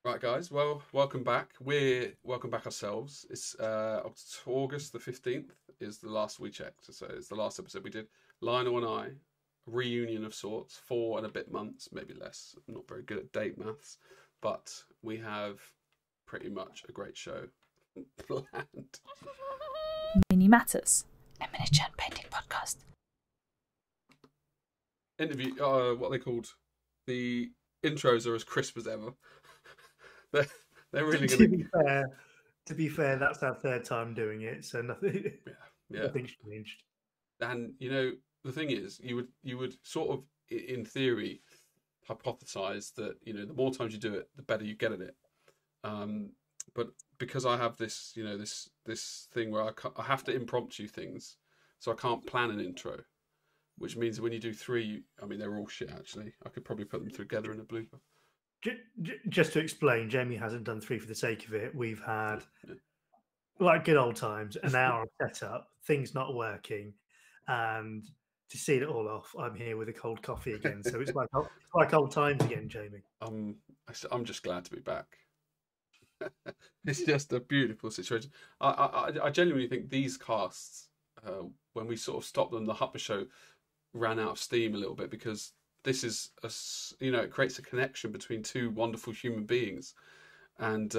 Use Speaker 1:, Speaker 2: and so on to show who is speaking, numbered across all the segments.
Speaker 1: Right, guys. Well, welcome back. We're welcome back ourselves. It's August the 15th is the last we checked. So it's the last episode we did. Lionel and I, a reunion of sorts, 4 and a bit months, maybe less. I'm not very good at date maths, but we have pretty much a great show planned.
Speaker 2: Mini Matters, a miniature and painting podcast.
Speaker 1: Interview, what are they called? The intros are as crisp as ever. They're really
Speaker 3: to
Speaker 1: going
Speaker 3: be fair, that's our third time doing it, so nothing.
Speaker 1: Yeah.
Speaker 3: Nothing's changed.
Speaker 1: And the thing is, you would sort of, in theory, hypothesize that the more times you do it, the better you get at it. But because I have this this thing where I have to impromptu things, so I can't plan an intro, which means when you do three, they're all shit. Actually, I could probably put them together in a blooper.
Speaker 3: Just to explain, Jamie hasn't done three for the sake of it. We've had, like good old times, an hour of setup, things not working, and to see it all off, I'm here with a cold coffee again. So it's like old times again, Jamie.
Speaker 1: I'm just glad to be back. It's just a beautiful situation. I genuinely think these casts, when we sort of stopped them, the Hutber show ran out of steam a little bit because this is it creates a connection between two wonderful human beings, and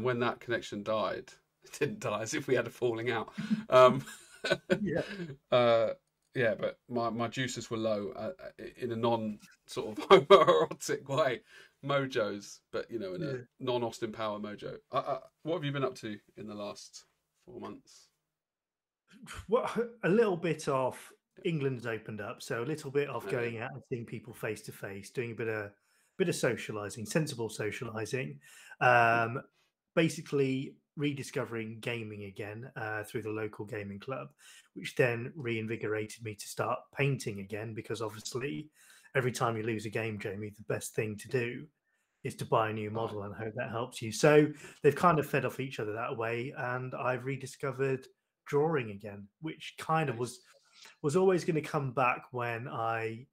Speaker 1: when that connection died, it didn't die as if we had a falling out. But my juices were low in a non sort of homoerotic way, mojos, but in a non Austin Power mojo. What have you been up to in the last 4 months?
Speaker 3: Well, a little bit of England's opened up, so a little bit of going out and seeing people face to face, doing a bit of socialising, sensible socialising. Basically rediscovering gaming again through the local gaming club, which then reinvigorated me to start painting again, because obviously every time you lose a game, Jamie, the best thing to do is to buy a new model, and I hope that helps you. So they've kind of fed off each other that way, and I've rediscovered drawing again, which kind of was always going to come back when I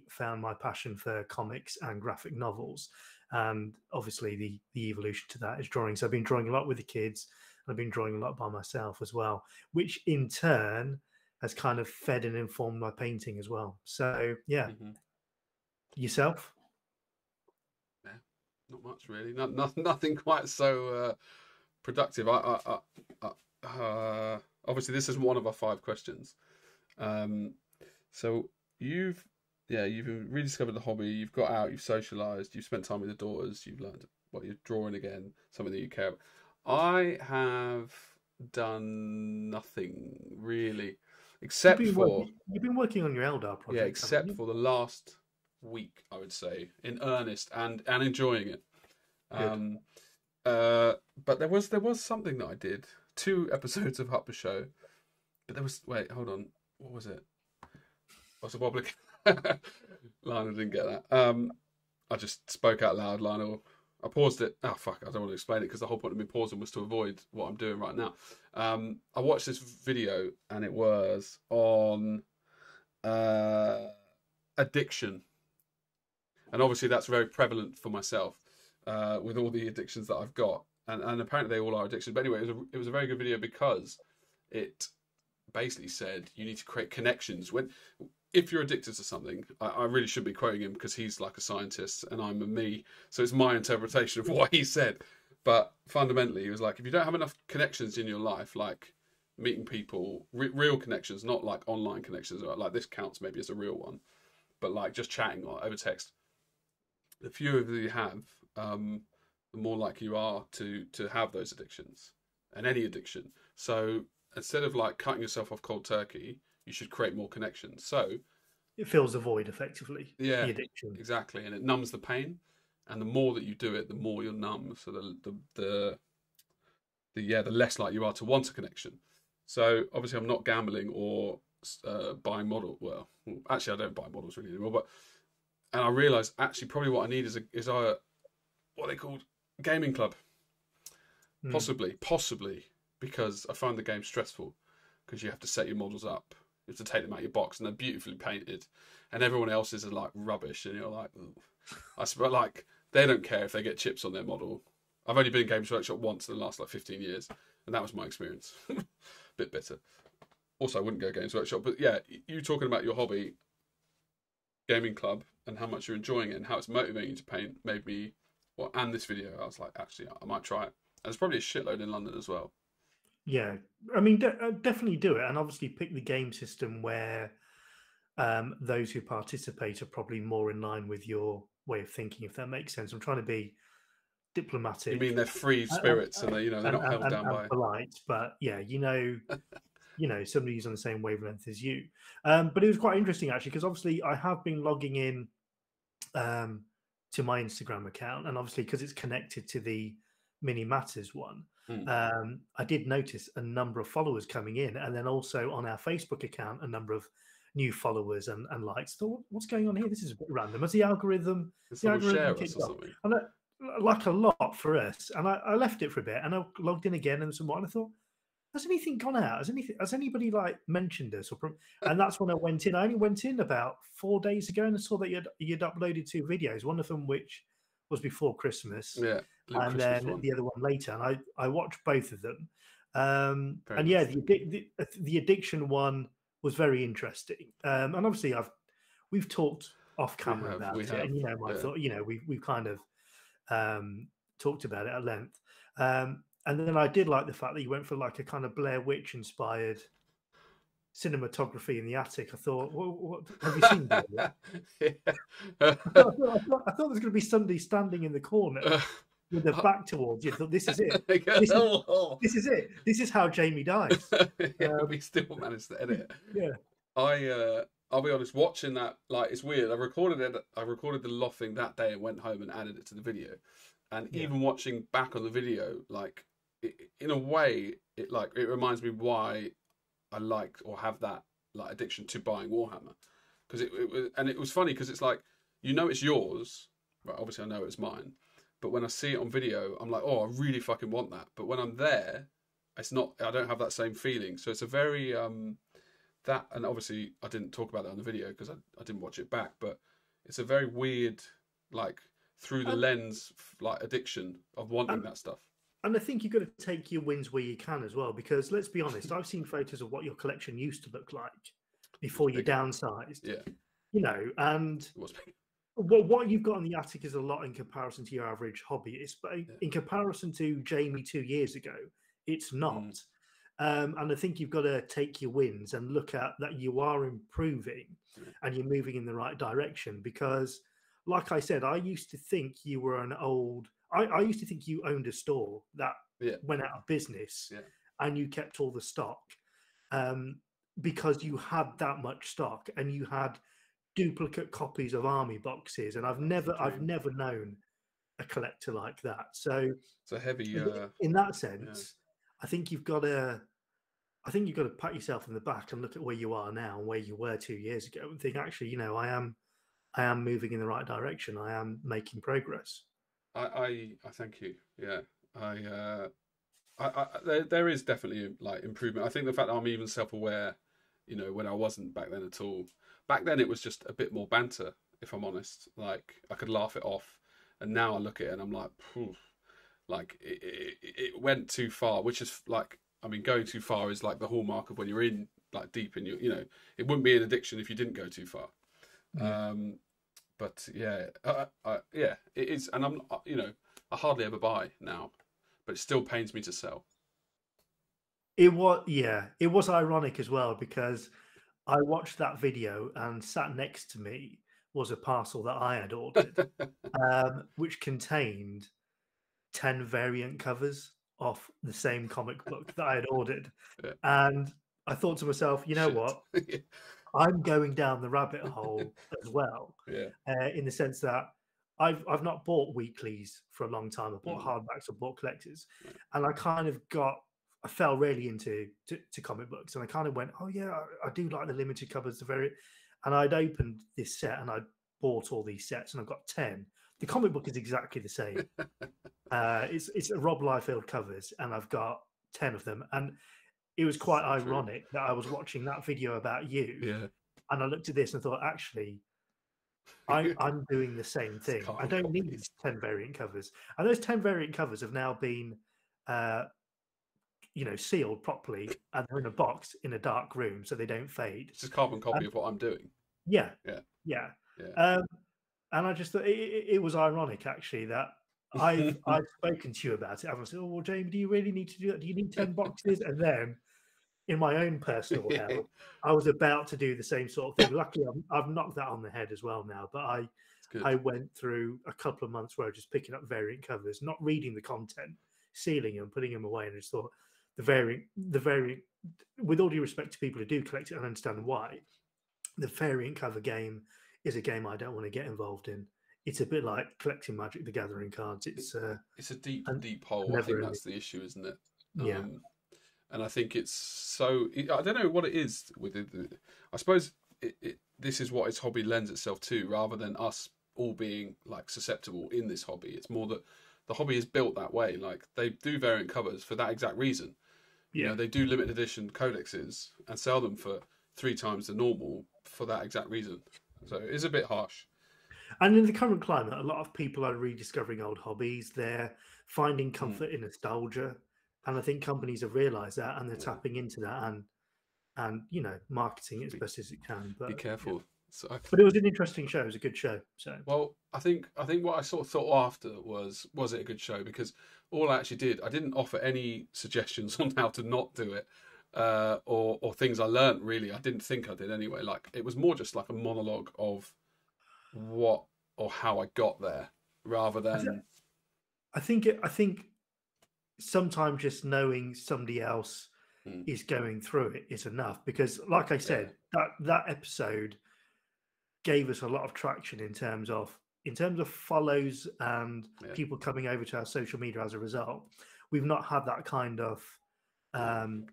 Speaker 3: found my passion for comics and graphic novels. And obviously the evolution to that is drawing. So I've been drawing a lot with the kids, and I've been drawing a lot by myself as well, which in turn has kind of fed and informed my painting as well. So yeah. Mm-hmm. Yourself?
Speaker 1: Yeah, not much really. Nothing quite so productive. Obviously this is one of our 5 questions. So you've rediscovered the hobby, you've got out, you've socialised, you've spent time with the daughters, you've learned what you're drawing again, something that you care about. I have done nothing really, except
Speaker 3: you've been working on your Eldar project.
Speaker 1: Yeah, except for the last week, I would say, in earnest and enjoying it. But there was something that I did, 2 episodes of Hutber Show, but hold on, what was it? What's a wobbly? Lionel didn't get that. I just spoke out loud, Lionel. I paused it. Oh, fuck, I don't want to explain it because the whole point of me pausing was to avoid what I'm doing right now. I watched this video and it was on addiction. And obviously that's very prevalent for myself with all the addictions that I've got. And apparently they all are addictions. But anyway, it was a very good video because it basically said you need to create connections. If you're addicted to something, I really should be quoting him because he's like a scientist and I'm a me, so it's my interpretation of what he said. But fundamentally, he was like, if you don't have enough connections in your life, like meeting people, real connections, not like online connections, like this counts maybe as a real one, but like just chatting or over text, the fewer of you have, the more likely you are to have those addictions and any addiction. So instead of like cutting yourself off cold turkey, you should create more connections. So
Speaker 3: it fills a void effectively.
Speaker 1: Yeah,
Speaker 3: the addiction.
Speaker 1: Exactly, and it numbs the pain. And the more that you do it, the more you're numb. So the less likely you are to want a connection. So obviously, I'm not gambling or buying models. Well, actually, I don't buy models really anymore. And I realised actually probably what I need is a what are they called, gaming club. Possibly because I find the game stressful because you have to set your models up. You have to take them out of your box, and they're beautifully painted, and everyone else's are like rubbish, and you're like, ooh. I suppose like They don't care if they get chips on their model. I've only been in Games Workshop once in the last like 15 years, and that was my experience. Bit bitter. Also, I wouldn't go Games Workshop, but yeah, you talking about your hobby, gaming club, and how much you're enjoying it and how it's motivating you to paint made me, well, and this video, I was like, actually, I might try it. And there's probably a shitload in London as well.
Speaker 3: Yeah, I mean, definitely do it, and obviously pick the game system where those who participate are probably more in line with your way of thinking, if that makes sense. I'm trying to be diplomatic.
Speaker 1: You mean they're free spirits and they, they're not held down by
Speaker 3: polite, but yeah, somebody who's on the same wavelength as you. But it was quite interesting actually, because obviously I have been logging in to my Instagram account, and obviously because it's connected to the Mini Matters one, I did notice a number of followers coming in, and then also on our Facebook account, a number of new followers and likes. So what's going on here? This is a bit random. Has the algorithm kicked off? And like a lot for us, and I left it for a bit, and I logged in again and somewhat, and I thought, has anything gone out? Has anybody like mentioned us? And that's when I went in. I only went in about 4 days ago, and I saw that you'd uploaded 2 videos. One of them which was before Christmas,
Speaker 1: and
Speaker 3: Christmas then one. The other one later. And I watched both of them. And nice. Yeah, the addiction one was very interesting. And obviously we've talked off camera about it, and my thought. We've kind of talked about it at length. And then I did like the fact that you went for like a kind of Blair Witch inspired cinematography in the attic. I thought, what have you seen that? I thought there was going to be somebody standing in the corner with their back towards you. I thought, this is it. This is it. This is how Jamie dies.
Speaker 1: We still managed to edit it.
Speaker 3: Yeah.
Speaker 1: I'll be honest, watching that, like, it's weird. I recorded the loft that day and went home and added it to the video. And even watching back on the video, like, in a way, it reminds me why I like or have that like addiction to buying Warhammer. Because it was funny because it's like, it's yours. Right, obviously I know it's mine. But when I see it on video, I'm like, oh, I really fucking want that. But when I'm there, I don't have that same feeling. So it's a very... and obviously I didn't talk about that on the video because I didn't watch it back, but it's a very weird, like, through the lens, like, addiction of wanting that stuff.
Speaker 3: And I think you've got to take your wins where you can as well, because let's be honest, I've seen photos of what your collection used to look like before you downsized.
Speaker 1: Yeah.
Speaker 3: And what you've got in the attic is a lot in comparison to your average hobbyist, but in comparison to Jamie 2 years ago, it's not. And I think you've got to take your wins and look at that you are improving and you're moving in the right direction. Because, like I said, I used to think you were I used to think you owned a store that went out of business and you kept all the stock because you had that much stock and you had duplicate copies of army boxes. And I've never known a collector like that. So
Speaker 1: it's a heavy.
Speaker 3: In that sense. I think you've got to pat yourself in the back and look at where you are now and where you were 2 years ago and think, actually, I am moving in the right direction. I am making progress.
Speaker 1: I thank you. Yeah, there is definitely like improvement. I think the fact that I'm even self-aware, when I wasn't back then at all. Back then it was just a bit more banter, if I'm honest. Like I could laugh it off, and now I look at it and I'm like, phew. Like it went too far, which is like, I mean, going too far is like the hallmark of when you're in like deep in your, it wouldn't be an addiction if you didn't go too far. But it is, and I'm, I hardly ever buy now, but it still pains me to sell.
Speaker 3: It was ironic as well because I watched that video and sat next to me was a parcel that I had ordered, which contained 10 variant covers of the same comic book that I had ordered. And I thought to myself, what? I'm going down the rabbit hole as well. In the sense that I've not bought weeklies for a long time. I bought hardbacks, I bought collectors. And I kind of I fell really into comic books. And I kind of went, oh yeah, I do like the limited covers. And I'd opened this set and I'd bought all these sets and I've got 10. The comic book is exactly the same. It's Rob Liefeld covers, and I've got 10 of them. And it was quite ironic that I was watching that video about you, and I looked at this and thought, actually, I'm doing the same thing. I
Speaker 1: Carbon
Speaker 3: don't need
Speaker 1: copies.
Speaker 3: 10 variant covers. And those 10 variant covers have now been, sealed properly and they're in a box in a dark room so they don't fade.
Speaker 1: It's just carbon copy
Speaker 3: And
Speaker 1: of what I'm doing.
Speaker 3: yeah,
Speaker 1: Yeah.
Speaker 3: yeah.
Speaker 1: Yeah.
Speaker 3: And I just thought it was ironic, actually, that I've spoken to you about it. I was like, oh, well, Jamie, do you really need to do that? Do you need 10 boxes? And then in my own personal hell, I was about to do the same sort of thing. Luckily, I've knocked that on the head as well now. But I went through a couple of months where I was just picking up variant covers, not reading the content, sealing them, putting them away, and I just thought the variant, with all due respect to people who do collect it and understand why, the variant cover game is a game I don't want to get involved in. It's a bit like collecting Magic the Gathering cards. It's a
Speaker 1: deep hole. I think that's the issue, isn't it?
Speaker 3: Yeah.
Speaker 1: And I think it's so. I don't know what it is with it. I suppose this is what its hobby lends itself to, rather than us all being like susceptible in this hobby. It's more that the hobby is built that way. Like they do variant covers for that exact reason.
Speaker 3: Yeah.
Speaker 1: You know, they do limited edition codexes and sell them for 3 times the normal for that exact reason. So it's a bit harsh.
Speaker 3: And in the current climate, a lot of people are rediscovering old hobbies. They're finding comfort in nostalgia. And I think companies have realised that, and they're tapping into that and marketing it as best as it can. But
Speaker 1: be careful.
Speaker 3: Yeah.
Speaker 1: So,
Speaker 3: but it was an interesting show. It was a good show. So
Speaker 1: well, I think what I sort of thought after was it a good show, because all I actually did, I didn't offer any suggestions on how to not do it, or things I learned. Really, I didn't think I did anyway. Like it was more just like a monologue of what or how I got there, rather than.
Speaker 3: I think sometimes just knowing somebody else is going through it is enough, because like I said, that episode gave us a lot of traction in terms of follows and people coming over to our social media as a result. We've not had that kind of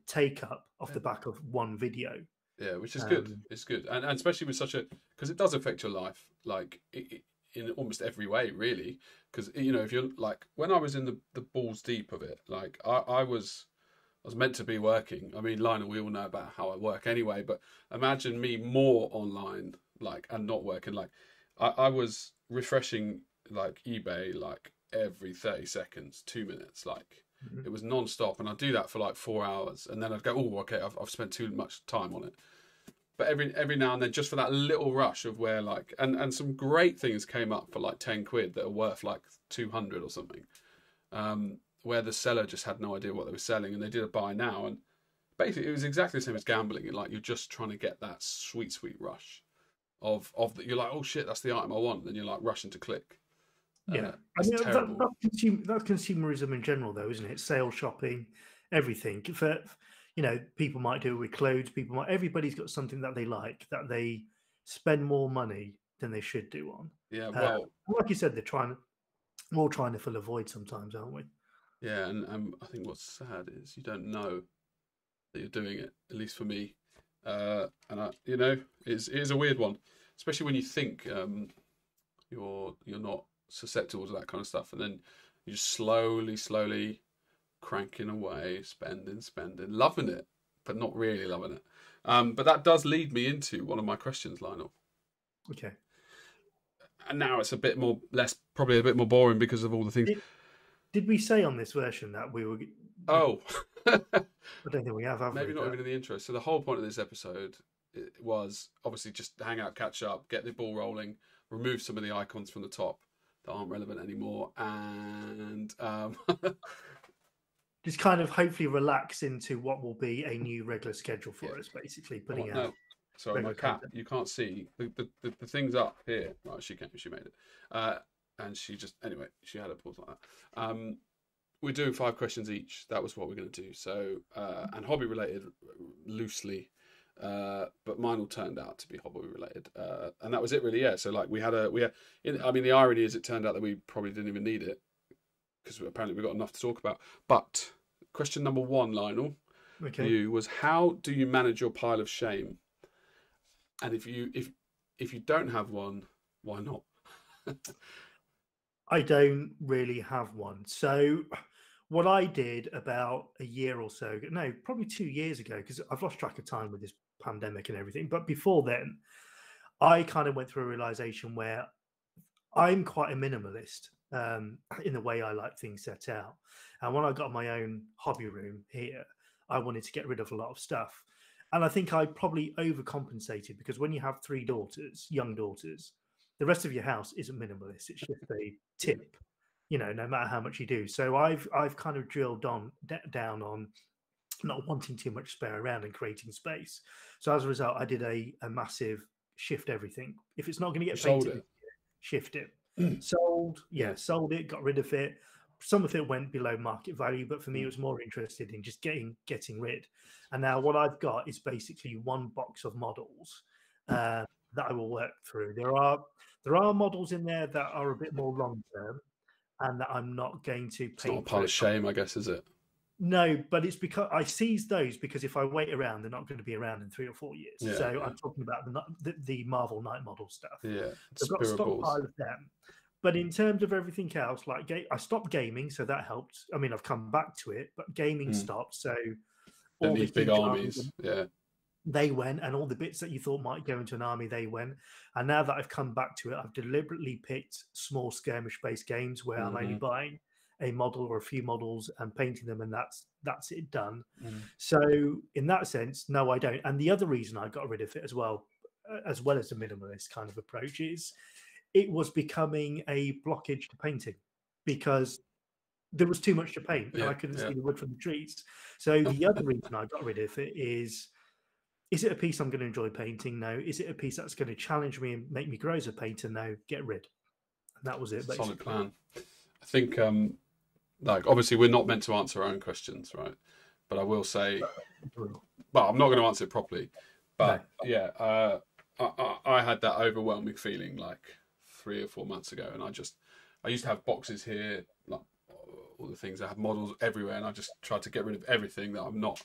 Speaker 3: take up off the back of one video.
Speaker 1: Yeah, which is good. It's good, and especially with because it does affect your life, like in almost every way, really. Because if you're like, when I was in the balls deep of it, like I was meant to be working. I mean, Lionel, we all know about how I work anyway, but imagine me more online, like, and not working. Like, I was refreshing like eBay like every 30 seconds, 2 minutes, like. It was non-stop, and I'd do that for like 4 hours, and then I'd go, oh, okay, I've spent too much time on it. But every now and then, just for that little rush of where like, and some great things came up for like 10 quid that are worth like 200 or something, where the seller just had no idea what they were selling, and they did a buy now, and basically it was exactly the same as gambling. Like you're just trying to get that sweet rush of that. You're like, oh shit, that's the item I want, and you're like rushing to click.
Speaker 3: Yeah, I mean that's consumerism in general, though, isn't it? Sales shopping, everything. For people might do it with clothes. Everybody's got something that they like, that they spend more money than they should do on.
Speaker 1: Yeah, well,
Speaker 3: like you said, we're all trying to fill a void sometimes, aren't we?
Speaker 1: Yeah, and I think what's sad is you don't know that you're doing it. At least for me, and it is a weird one, especially when you think you're not susceptible to that kind of stuff, and then you're just slowly cranking away, spending, loving it, but not really loving it. But that does lead me into one of my questions, Lionel.
Speaker 3: Okay.
Speaker 1: And now it's probably a bit more boring because of all the things.
Speaker 3: Did we say on this version that we were?
Speaker 1: Oh,
Speaker 3: I don't think we have.
Speaker 1: Maybe not even in the intro. So the whole point of this episode was obviously just hang out, catch up, get the ball rolling, remove some of the icons from the top that aren't relevant anymore, and
Speaker 3: just kind of hopefully relax into what will be a new regular schedule for us, basically putting out.
Speaker 1: Sorry, my cat. Content. You can't see the things up here. Right, she made it, and she had a pause like that. We're doing 5 questions each. That was what we're going to do. So and hobby related loosely. But mine all turned out to be hobby related, and that was it really. Yeah. So like the irony is it turned out that we probably didn't even need it, because apparently we've got enough to talk about. But question number 1, Lionel, for you was, how do you manage your pile of shame? And if you don't have one, why not?
Speaker 3: I don't really have one. So what I did about a year or so ago, no, probably 2 years ago, because I've lost track of time with this pandemic and everything. But before then, I kind of went through a realization where I'm quite a minimalist in the way I like things set out. And when I got my own hobby room here, I wanted to get rid of a lot of stuff. And I think I probably overcompensated because when you have 3 daughters, young daughters, the rest of your house isn't minimalist. It's just a tip, no matter how much you do. So I've kind of drilled down on not wanting too much spare around and creating space. So as a result, I did a massive shift everything. If it's not going to get painted, shift it. Sold it, got rid of it. Some of it went below market value, but for me, it was more interested in just getting rid. And now what I've got is basically one box of models that I will work through. There are models in there that are a bit more long term, and that I'm not going to paint.
Speaker 1: It's not a pile of shame, I guess, is it?
Speaker 3: No, but it's because I seize those because if I wait around, they're not going to be around in 3 or 4 years.
Speaker 1: Yeah,
Speaker 3: so I'm talking about the Marvel Night model stuff.
Speaker 1: Yeah,
Speaker 3: I've got a stockpile of them. But in terms of everything else, like I stopped gaming, so that helped. I mean, I've come back to it, but gaming stopped. So
Speaker 1: all these big armies,
Speaker 3: they went, and all the bits that you thought might go into an army, they went. And now that I've come back to it, I've deliberately picked small skirmish-based games where I'm only buying a model or a few models and painting them, and that's it done. So in that sense, no, I don't. And the other reason I got rid of it as well as the minimalist kind of approach, is it was becoming a blockage to painting because there was too much to paint and I couldn't see the wood from the trees. So the other reason I got rid of it is it a piece I'm going to enjoy painting? No. Is it a piece that's going to challenge me and make me grow as a painter? No. Get rid. And that was it. Basically.
Speaker 1: Solid plan. I think, obviously we're not meant to answer our own questions, right? But I will say, well, I'm not going to answer it properly. But I had that overwhelming feeling like 3 or 4 months ago, and I used to have boxes here, like all the things. I have models everywhere, and I just tried to get rid of everything that I'm not.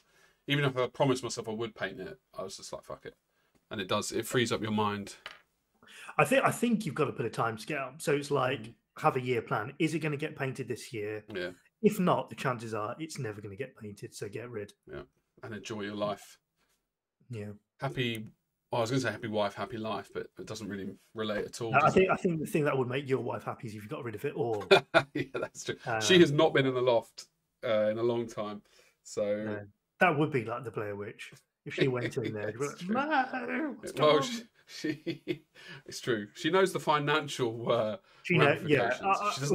Speaker 1: Even if I promised myself I would paint it, I was just like, fuck it. And it frees up your mind.
Speaker 3: I think you've got to put a time scale. So it's like have a year plan. Is it going to get painted this year?
Speaker 1: Yeah.
Speaker 3: If not, the chances are it's never going to get painted. So get rid.
Speaker 1: Yeah. And enjoy your life.
Speaker 3: Yeah.
Speaker 1: I was going to say happy wife, happy life, but it doesn't really relate at all.
Speaker 3: I think the thing that would make your wife happy is if you got rid of it all.
Speaker 1: Yeah, that's true. She has not been in the loft in a long time. So
Speaker 3: that would be like the Blair Witch. If she went in there, no,
Speaker 1: well, it's true. She knows the financial ramifications.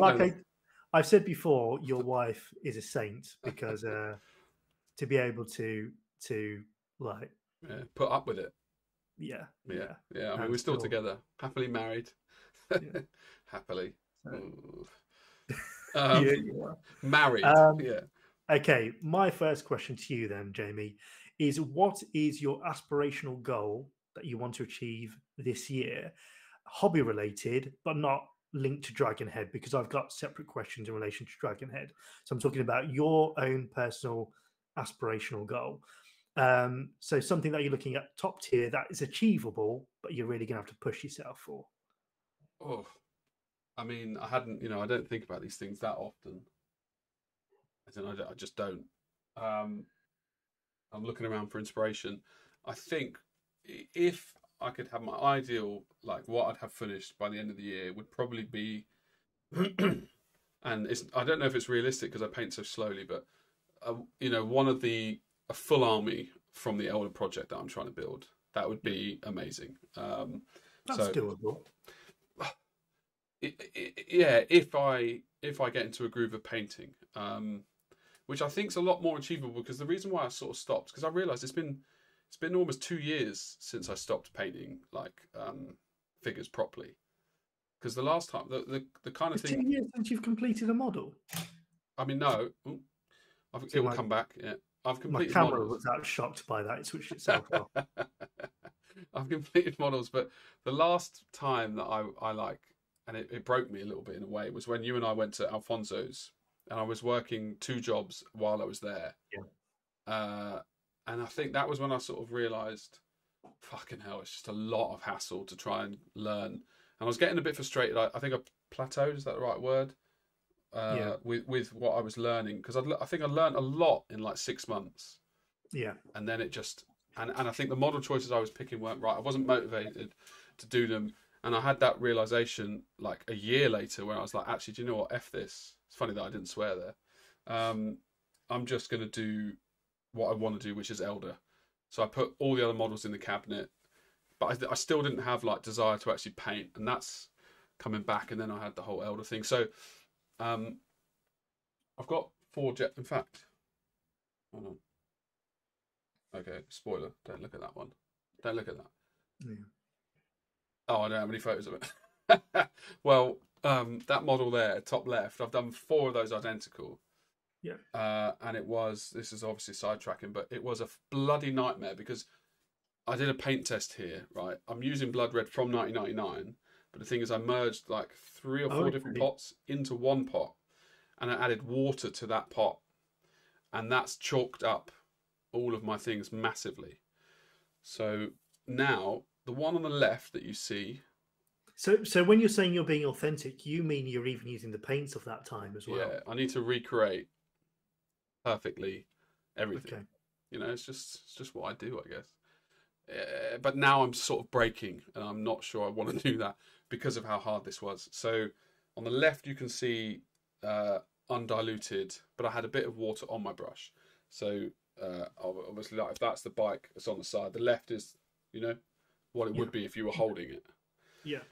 Speaker 3: I've said before, your wife is a saint because to be able to
Speaker 1: put up with it.
Speaker 3: Yeah.
Speaker 1: I mean, we're still together, happily married, happily. Married.
Speaker 3: Okay, my first question to you then, Jamie, is what is your aspirational goal that you want to achieve this year? Hobby related, but not linked to Dragonhead, because I've got separate questions in relation to Dragonhead. So I'm talking about your own personal aspirational goal. So something that you're looking at top tier that is achievable, but you're really going to have to push yourself for.
Speaker 1: Oh, I mean, I don't think about these things that often. I just don't. I'm looking around for inspiration. I think if I could have my ideal, like what I'd have finished by the end of the year, would probably be, and I don't know if it's realistic because I paint so slowly, but a full army from the Elder project that I'm trying to build. That would be amazing.
Speaker 3: That's doable.
Speaker 1: If I get into a groove of painting, which I think is a lot more achievable, because the reason why I sort of stopped, because I realised it's been almost 2 years since I stopped painting figures properly. Because the last time the kind of thing.
Speaker 3: 2 years since you've completed a model.
Speaker 1: I mean, no, it will come back. Yeah, I've completed.
Speaker 3: My camera
Speaker 1: models.
Speaker 3: was that shocked by that; it switched itself off.
Speaker 1: I've completed models, but the last time that I and it broke me a little bit in a way, was when you and I went to Alfonso's, and I was working 2 jobs while I was there.
Speaker 3: Yeah.
Speaker 1: And I think that was when I sort of realised, fucking hell, it's just a lot of hassle to try and learn. And I was getting a bit frustrated. I think I plateaued, is that the right word? With what I was learning, because I think I learned a lot in like 6 months.
Speaker 3: Yeah.
Speaker 1: And then it just, and I think the model choices I was picking weren't right. I wasn't motivated. to do them. And I had that realization like a year later when I was like, actually, do you know what? F this. It's funny that I didn't swear there. I'm just going to do what I want to do, which is Elder. So I put all the other models in the cabinet, but I still didn't have like desire to actually paint, and that's coming back. And then I had the whole Elder thing. So I've got 4 jet. In fact, hold on. Okay, spoiler. Don't look at that one. Don't look at that.
Speaker 3: Yeah.
Speaker 1: Oh, I don't have any photos of it. Well, that model there, top left, I've done 4 of those identical.
Speaker 3: Yeah.
Speaker 1: And this is obviously sidetracking, but it was a bloody nightmare because I did a paint test here, right? I'm using Blood Red from 1999, but the thing is I merged like 3 or 4 different pots into one pot, and I added water to that pot, and that's chalked up all of my things massively. So now the one on the left that you see.
Speaker 3: So when you're saying you're being authentic, you mean you're even using the paints of that time as well?
Speaker 1: Yeah, I need to recreate perfectly everything.
Speaker 3: Okay.
Speaker 1: You know, it's just what I do, I guess. But now I'm sort of breaking, and I'm not sure I want to do that because of how hard this was. So on the left you can see undiluted, but I had a bit of water on my brush. So obviously, like, if that's the bike that's on the side, the left is, you know, what it would be if you were holding it.
Speaker 3: Yeah.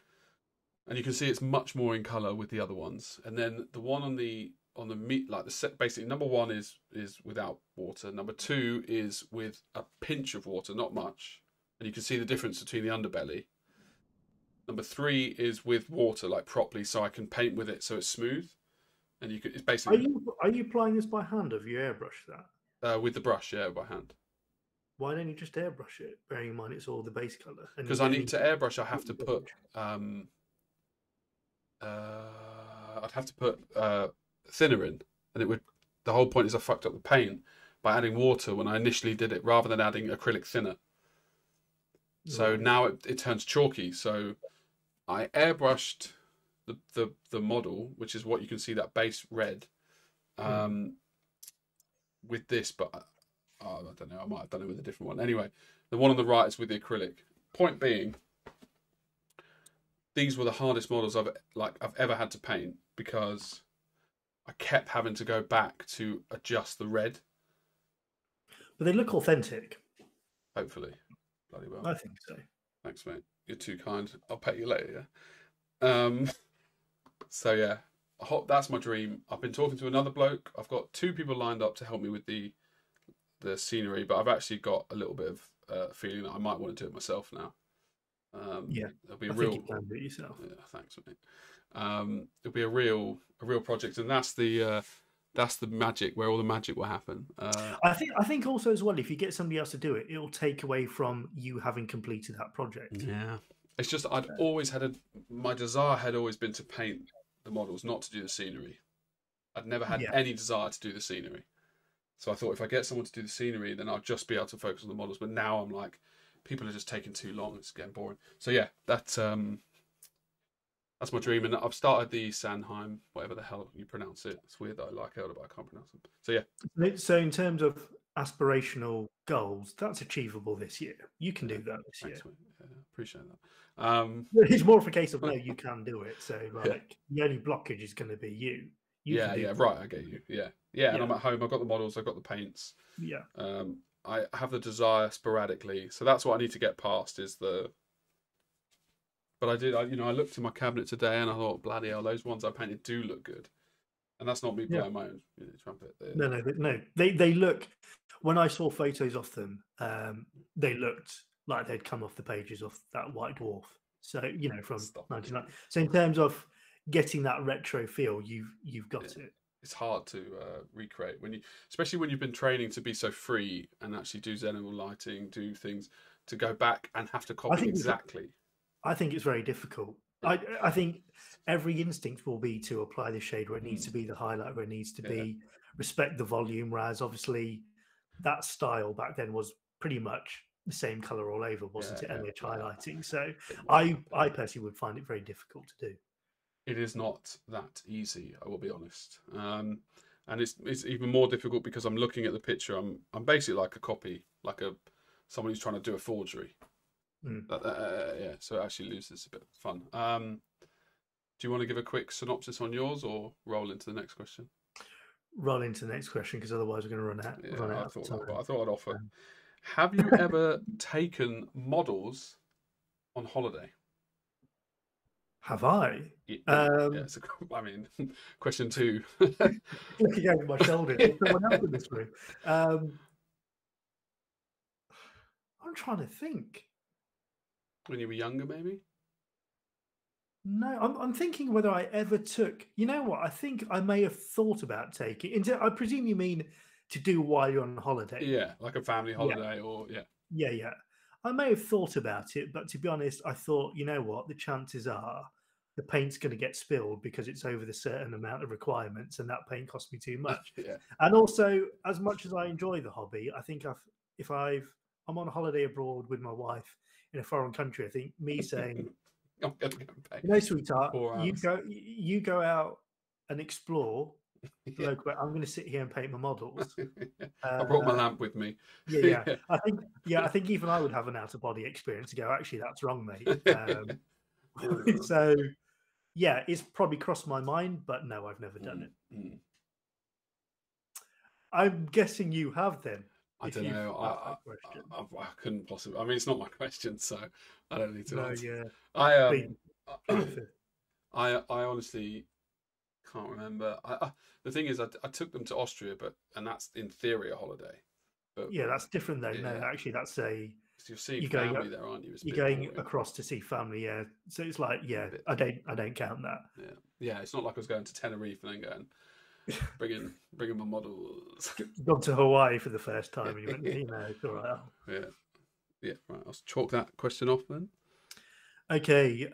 Speaker 1: And you can see it's much more in color with the other ones. And then the one on the meat, like the set, basically number 1 is without water. Number 2 is with a pinch of water, not much. And you can see the difference between the underbelly. Number 3 is with water, like properly, so I can paint with it so it's smooth. And it's basically.
Speaker 3: Are you applying this by hand, or have you airbrushed that?
Speaker 1: With the brush, yeah, by hand.
Speaker 3: Why don't you just airbrush it? Bearing in mind it's all the base color.
Speaker 1: Because I need to airbrush, I have to put. I'd have to put thinner in, and it would. The whole point is I fucked up the paint by adding water when I initially did it, rather than adding acrylic thinner. So now it turns chalky. So I airbrushed the model, which is what you can see, that base red, with this, but I don't know. I might have done it with a different one. Anyway, the one on the right is with the acrylic. Point being, these were the hardest models I've ever had to paint because I kept having to go back to adjust the red.
Speaker 3: But they look authentic.
Speaker 1: Hopefully. Bloody well.
Speaker 3: I think so.
Speaker 1: Thanks, mate. You're too kind. I'll pay you later, yeah? So, yeah. I hope that's my dream. I've been talking to another bloke. I've got 2 people lined up to help me with the scenery, but I've actually got a little bit of feeling that I might want to do it myself now.
Speaker 3: Yeah,
Speaker 1: it'll be
Speaker 3: I think you can do it yourself.
Speaker 1: Yeah, thanks, mate. It'll be a real project, and that's the magic, where all the magic will happen.
Speaker 3: I think also as well, if you get somebody else to do it, it'll take away from you having completed that project.
Speaker 1: Yeah, it's just I'd always had my desire had always been to paint the models, not to do the scenery. I'd never had any desire to do the scenery. So I thought if I get someone to do the scenery, then I'll just be able to focus on the models. But now I'm like, people are just taking too long. It's getting boring. So yeah, that's my dream. And I've started the Sandheim, whatever the hell you pronounce it. It's weird that I like Elder, but I can't pronounce them. So yeah.
Speaker 3: So in terms of aspirational goals, that's achievable this year. You can do that this year.
Speaker 1: Yeah, appreciate that.
Speaker 3: It's more of a case of no, you can do it. So like the only blockage is going to be you.
Speaker 1: Right. I get you. Yeah. And I'm at home. I've got the models. I've got the paints.
Speaker 3: Yeah.
Speaker 1: I have the desire sporadically, so that's what I need to get past. But I did. I looked in my cabinet today and I thought, bloody hell, those ones I painted do look good, and that's not me blowing my own trumpet.
Speaker 3: No. They look. When I saw photos of them, they looked like they'd come off the pages of that White Dwarf. So from 99. So in terms of getting that retro feel, you've got it.
Speaker 1: It's hard to recreate especially when you've been training to be so free and actually do xenonal lighting, do things, to go back and have to copy exactly.
Speaker 3: I think it's very difficult. I think every instinct will be to apply the shade where it needs to be, the highlight where it needs to be, respect the volume, whereas obviously that style back then was pretty much the same color all over, wasn't it? MH highlighting. So I personally would find it very difficult to do.
Speaker 1: It is not that easy, I will be honest. And it's even more difficult because I'm looking at the picture. I'm basically like a copy, like someone who's trying to do a forgery.
Speaker 3: Mm.
Speaker 1: Yeah, so it actually loses a bit of fun. Do you want to give a quick synopsis on yours, or roll into the next question?
Speaker 3: Roll into the next question, because otherwise we're going to run out.
Speaker 1: Yeah,
Speaker 3: Run
Speaker 1: I
Speaker 3: out of
Speaker 1: thought
Speaker 3: time.
Speaker 1: that, but I thought I'd offer.
Speaker 3: Um,
Speaker 1: Have you ever taken models on holiday?
Speaker 3: Have I?
Speaker 1: Yeah,
Speaker 3: Um,
Speaker 1: so, I mean, question 2.
Speaker 3: Looking over my shoulder, there's someone else in this room. I'm trying to think.
Speaker 1: When you were younger, maybe?
Speaker 3: No, I'm thinking whether I ever took. You know what? I think I may have thought about taking. I presume you mean to do while you're on holiday.
Speaker 1: Yeah, like a family
Speaker 3: Yeah.
Speaker 1: holiday, or yeah.
Speaker 3: Yeah. I may have thought about it, but to be honest, I thought, you know what? The chances are the paint's going to get spilled because it's over the certain amount of requirements, and that paint cost me too much.
Speaker 1: Yeah.
Speaker 3: And also, as much as I enjoy the hobby, I think I'm on holiday abroad with my wife in a foreign country, I think me saying,
Speaker 1: I'm gonna go and pay
Speaker 3: you know, sweetheart,
Speaker 1: 4 hours.
Speaker 3: you go out and explore the
Speaker 1: Yeah.
Speaker 3: local. I'm going to sit here and paint my models.
Speaker 1: I brought my lamp with me.
Speaker 3: Yeah. I think even I would have an out of body experience to go, actually, that's wrong, mate. So yeah, it's probably crossed my mind, but no, I've never done it.
Speaker 1: Mm.
Speaker 3: I'm guessing you have then.
Speaker 1: I don't know. I couldn't possibly. I mean, it's not my question, so I don't need to answer.
Speaker 3: Yeah.
Speaker 1: I honestly can't remember. The thing is, I took them to Austria, and that's in theory a holiday. But
Speaker 3: yeah, that's different though.
Speaker 1: Yeah.
Speaker 3: No, actually, that's a.
Speaker 1: You're seeing family there, aren't you?
Speaker 3: You're going across to see family, yeah. So it's like, yeah, I don't count that.
Speaker 1: Yeah. It's not like I was going to Tenerife and then going, bringing my models.
Speaker 3: Gone to Hawaii for the first time, and you went, you know, it's all right.
Speaker 1: Yeah. Right. I'll chalk that question off then.
Speaker 3: Okay.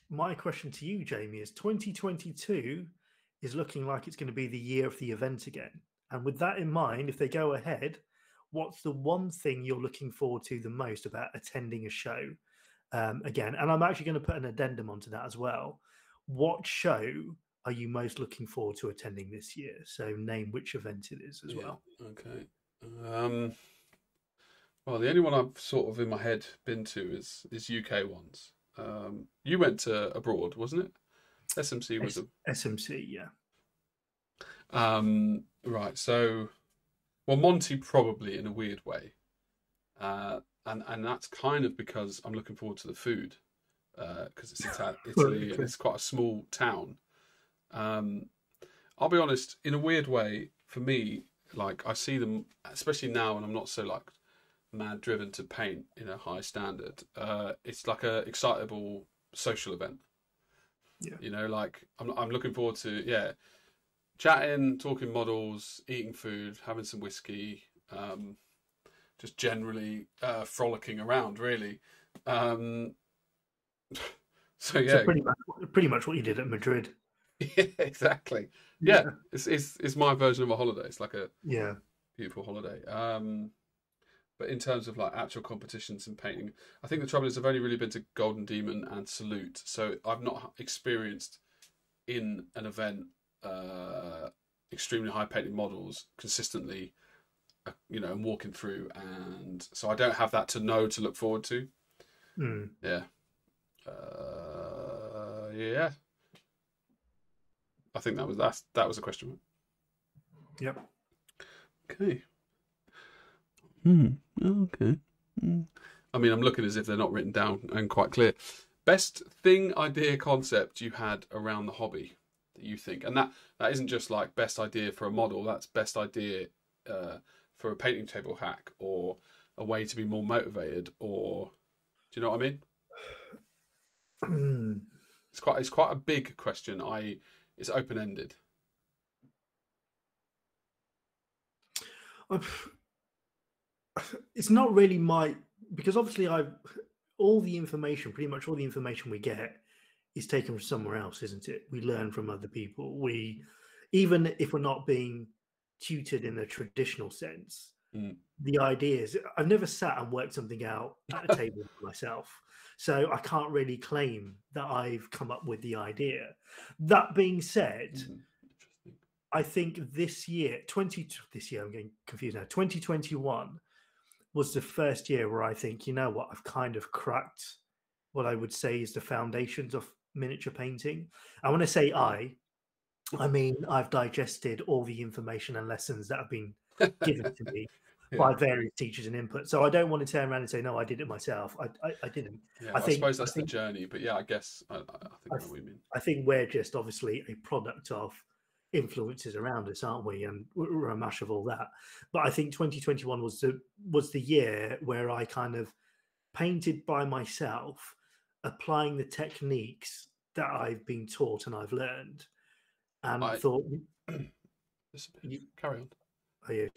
Speaker 3: My question to you, Jamie, is 2022 is looking like it's going to be the year of the event again. And with that in mind, if they go ahead, what's the one thing you're looking forward to the most about attending a show again? And I'm actually going to put an addendum onto that as well. What show are you most looking forward to attending this year? So name which event it is as well.
Speaker 1: Okay. Well, the only one I've sort of in my head been to is UK ones. You went to abroad, wasn't it? SMC was
Speaker 3: SMC, yeah.
Speaker 1: Right. So, well, Monty probably in a weird way, and that's kind of because I'm looking forward to the food, because it's Italy and it's quite a small town. I'll be honest, in a weird way, for me, like I see them, especially now, and I'm not so like mad driven to paint in a high standard. It's like a excitable social event.
Speaker 3: Yeah.
Speaker 1: You know, like I'm looking forward to chatting, talking models, eating food, having some whiskey, just generally frolicking around, really. So yeah,
Speaker 3: so pretty much what you did at Madrid.
Speaker 1: Yeah, exactly. Yeah. It's my version of a holiday. It's like a beautiful holiday. But in terms of like actual competitions and painting, I think the trouble is I've only really been to Golden Demon and Salute, so I've not experienced in an event extremely high painted models consistently, and walking through, and so I don't have that to look forward to. Yeah. Yeah. I think that was a question.
Speaker 3: Yep.
Speaker 1: Okay. Okay. I mean, I'm looking as if they're not written down and quite clear. Best thing, idea, concept you had around the hobby that you think, and that isn't just like best idea for a model. That's best idea for a painting table hack or a way to be more motivated. Or do you know what I mean? It's quite a big question. It's open ended.
Speaker 3: It's not really because obviously pretty much all the information we get is taken from somewhere else, isn't it? We learn from other people. Even if we're not being tutored in a traditional sense, the ideas, I've never sat and worked something out at a table myself. So I can't really claim that I've come up with the idea. That being said, I think this year, I'm getting confused now, 2021 was the first year where I think, you know what, I've kind of cracked what I would say is the foundations of miniature painting. And when I say I mean I've digested all the information and lessons that have been given to me by various teachers and input. So I don't want to turn around and say, no, I did it myself. I didn't.
Speaker 1: Yeah,
Speaker 3: I
Speaker 1: I suppose that's the journey. But yeah, I guess I think I know what you mean.
Speaker 3: I think we're just obviously a product of influences around us, aren't we? And we're a mash of all that. But I think 2021 was the year where I kind of painted by myself, applying the techniques that I've been taught and I've learned, and thought,
Speaker 1: carry on.
Speaker 3: Oh yeah,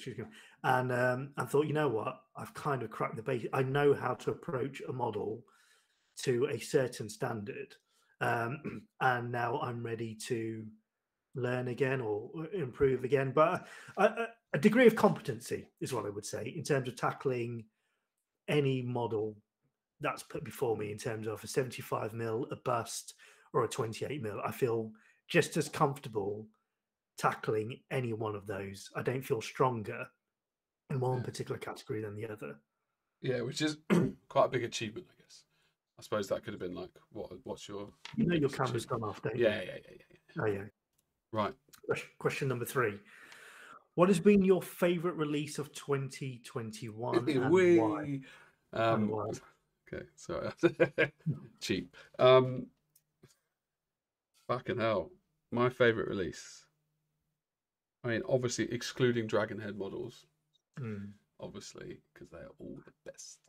Speaker 3: and thought, you know what, I've kind of cracked the base. I know how to approach a model to a certain standard, and now I'm ready to learn again or improve again. But a degree of competency is what I would say in terms of tackling any model that's put before me in terms of a 75mm, a bust, or a 28mm. I feel just as comfortable tackling any one of those. I don't feel stronger in one particular category than the other.
Speaker 1: Yeah, which is quite a big achievement, I guess. I suppose that could have been like, what's your...
Speaker 3: You know your camera's gone off, don't you?
Speaker 1: Yeah.
Speaker 3: Oh, yeah.
Speaker 1: Right.
Speaker 3: Question number 3. What has been your favourite release of 2021 and why? And why?
Speaker 1: Okay, sorry. Cheap. Fucking hell. My favourite release. I mean, obviously, excluding Dragon Head models. Obviously, because they are all the best.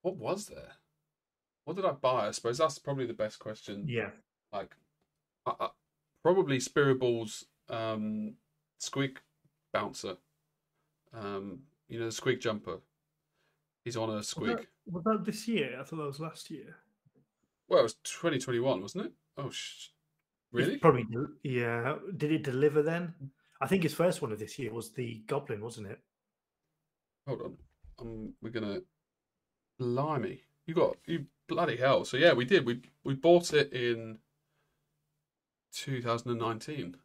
Speaker 1: What was there? What did I buy? I suppose that's probably the best question.
Speaker 3: Yeah.
Speaker 1: Like, probably Spirible's squeak bouncer. You know, the squeak jumper. He's on a squeak.
Speaker 3: Was that this year? I thought that was last year.
Speaker 1: Well, it was 2021, wasn't it? Oh, really?
Speaker 3: Probably, yeah. Did it deliver then? I think his first one of this year was the Goblin, wasn't it?
Speaker 1: Hold on. We're gonna... Blimey. You bloody hell. So yeah, we did. We bought it in 2019.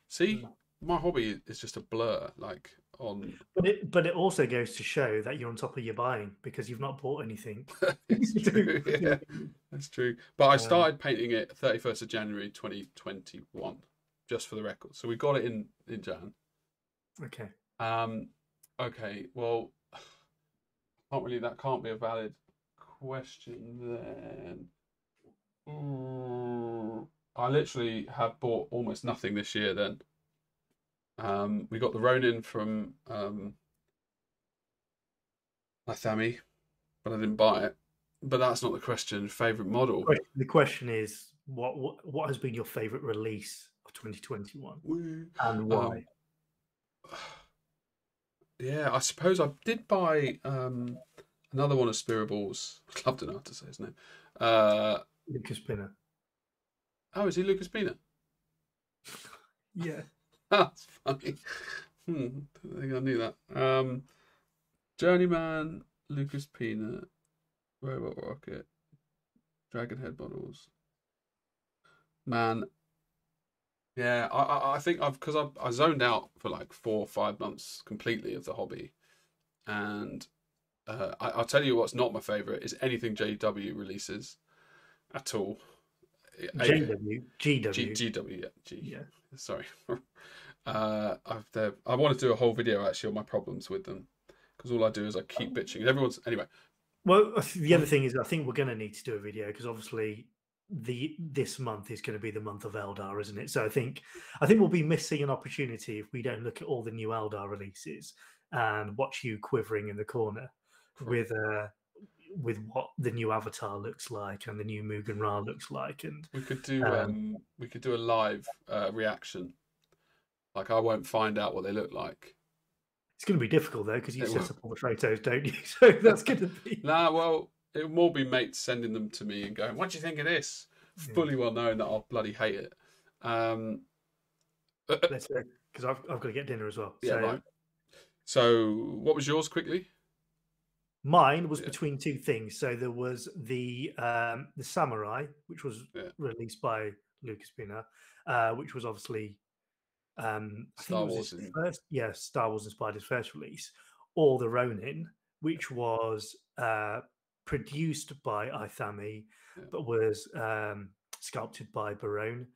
Speaker 1: See? My hobby is just a blur, like on...
Speaker 3: But it also goes to show that you're on top of your buying because you've not bought anything.
Speaker 1: It's true, yeah. That's true. But I started painting it 31st of January 2021, just for the record. So we got it in Jan.
Speaker 3: Okay.
Speaker 1: Okay, well, that can't be a valid question then. I literally have bought almost nothing this year then. We got the Ronin from Athami, but I didn't buy it. But that's not the question. Favourite model?
Speaker 3: The question is, what has been your favourite release of 2021 and why?
Speaker 1: Yeah, I suppose I did buy another one of Spirible's. I'd love to know how to say his name.
Speaker 3: Lucas Pinner.
Speaker 1: Oh, is he Lucas Pinner?
Speaker 3: Yeah.
Speaker 1: That's funny. I think I knew that. Journeyman, Lucas Peanut, Robot Rocket, Dragon Head models. Man, yeah, I think because I zoned out for like 4 or 5 months completely of the hobby, and I'll tell you what's not my favourite is anything JW releases at all. GW, yeah. Sorry. I want to do a whole video actually on my problems with them because all I do is I keep bitching. Anyway.
Speaker 3: Well, the other thing is I think we're going to need to do a video because obviously this month is going to be the month of Eldar, isn't it? So I think we'll be missing an opportunity if we don't look at all the new Eldar releases and watch you quivering in the corner with what the new Avatar looks like and the new Mugen Ra looks like, and
Speaker 1: we could do a live reaction. Like I won't find out what they look like.
Speaker 3: It's going to be difficult though because you set up all the photos, don't you? So that's going to be
Speaker 1: well, it will more be mates sending them to me and going, "What do you think of this?" Fully well knowing that I'll bloody hate it.
Speaker 3: Let's because I've got to get dinner as well.
Speaker 1: Yeah, right. So, what was yours quickly?
Speaker 3: Mine was between two things. So there was the Samurai, which was released by Lucas Pinner, which was obviously I think
Speaker 1: Star
Speaker 3: it was
Speaker 1: Wars
Speaker 3: his
Speaker 1: and
Speaker 3: first, yeah, Star Wars Inspired's first release, or the Ronin, which was produced by Ithami,
Speaker 1: yeah.
Speaker 3: but was sculpted by Barone.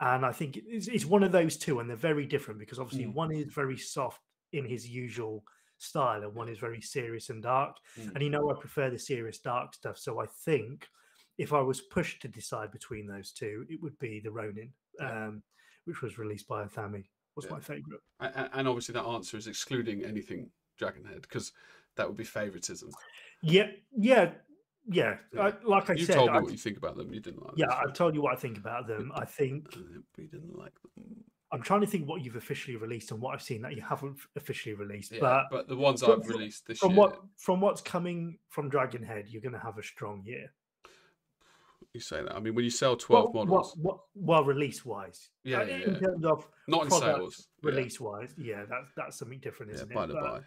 Speaker 3: And I think it's one of those two, and they're very different because obviously
Speaker 1: Mm.
Speaker 3: one is very soft in his usual style, and one is very serious and dark.
Speaker 1: Mm.
Speaker 3: And I prefer the serious dark stuff. So I think if I was pushed to decide between those two, it would be the Ronin,
Speaker 1: Yeah.
Speaker 3: which was released by Ithami. Was
Speaker 1: Yeah.
Speaker 3: my favourite.
Speaker 1: And obviously that answer is excluding anything Dragonhead, because that would be favoritism.
Speaker 3: Yeah.
Speaker 1: Yeah.
Speaker 3: Like I
Speaker 1: You
Speaker 3: said,
Speaker 1: told me what you think about them. You didn't like them.
Speaker 3: yeah, I've told you what I think about them. I think
Speaker 1: We didn't like them.
Speaker 3: I'm trying to think what you've officially released and what I've seen that you haven't officially released.
Speaker 1: Yeah, but the ones I've released this
Speaker 3: from
Speaker 1: year.
Speaker 3: from what's coming from Dragonhead, you're going to have a strong year.
Speaker 1: You say that. I mean, when you sell 12 models.
Speaker 3: Well, release wise.
Speaker 1: Yeah,
Speaker 3: In terms of
Speaker 1: not in sales.
Speaker 3: Release wise, yeah, that's something different, isn't it?
Speaker 1: By the by.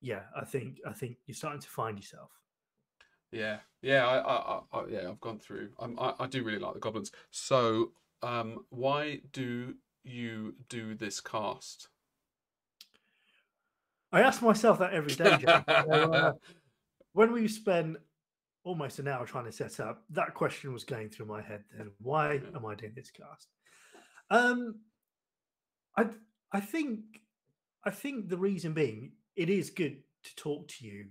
Speaker 3: Yeah, I think you're starting to find yourself.
Speaker 1: Yeah, I've gone through. I do really like the goblins. So, why do you do this cast?
Speaker 3: I ask myself that every day, Jack. So, when we spent almost an hour trying to set up, that question was going through my head. Then, why am I doing this cast? I think the reason being, it is good to talk to you.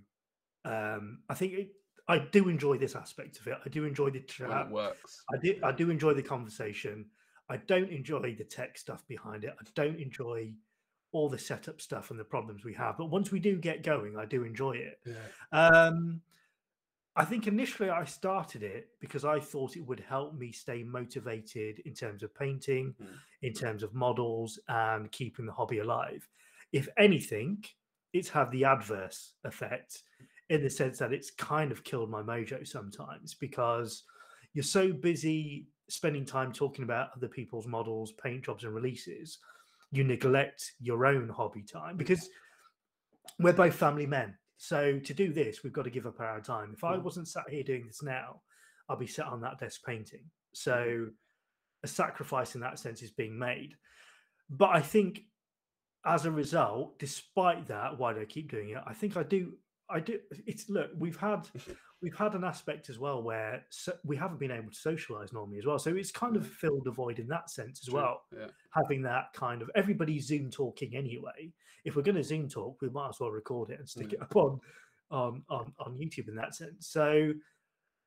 Speaker 3: I do enjoy this aspect of it. I do enjoy the chat.
Speaker 1: When it works.
Speaker 3: I do enjoy the conversation. I don't enjoy the tech stuff behind it. I don't enjoy all the setup stuff and the problems we have. But once we do get going, I do enjoy it.
Speaker 1: Yeah.
Speaker 3: I think initially I started it because I thought it would help me stay motivated in terms of painting, in terms of models, and keeping the hobby alive. If anything, it's had the adverse effect in the sense that it's kind of killed my mojo sometimes, because you're so busy spending time talking about other people's models, paint jobs, and releases, you neglect your own hobby time, because we're both family men. So to do this, we've got to give up our time. If I wasn't sat here doing this now, I'll be sat on that desk painting. So a sacrifice in that sense is being made. But I think as a result, despite that, why do I keep doing it? I think I do. It's look, we've had an aspect as well where we haven't been able to socialize normally as well. So it's kind of filled a void in that sense as well.
Speaker 1: Yeah.
Speaker 3: Having that kind of everybody Zoom talking anyway. If we're going to Zoom talk, we might as well record it and stick it up on YouTube in that sense. So,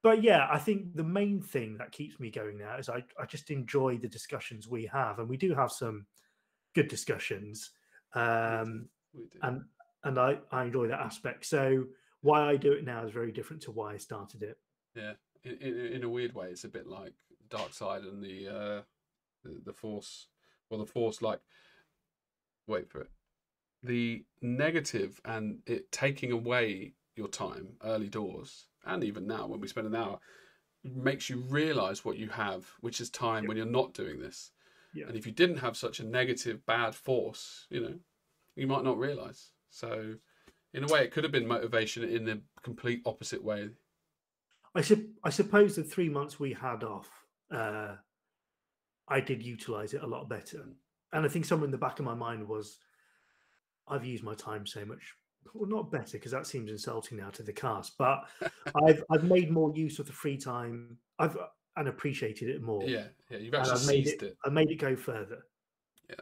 Speaker 3: but yeah, I think the main thing that keeps me going now is I just enjoy the discussions we have, and we do have some good discussions.
Speaker 1: We do.
Speaker 3: And I enjoy that aspect. So why I do it now is very different to why I started it.
Speaker 1: Yeah, in a weird way, it's a bit like Dark Side and the Force. Well, the Force, like, wait for it. The negative and it taking away your time early doors, and even now when we spend an hour, makes you realise what you have, which is time when you're not doing this. Yeah. And if you didn't have such a negative, bad force, you might not realise. So, in a way, it could have been motivation in the complete opposite way.
Speaker 3: I suppose the 3 months we had off, I did utilise it a lot better. And I think somewhere in the back of my mind was, I've used my time so much, well, not better, because that seems insulting now to the cast, but I've made more use of the free time. And appreciated it more.
Speaker 1: Yeah, you've actually seized it.
Speaker 3: I made it go further.
Speaker 1: Yeah.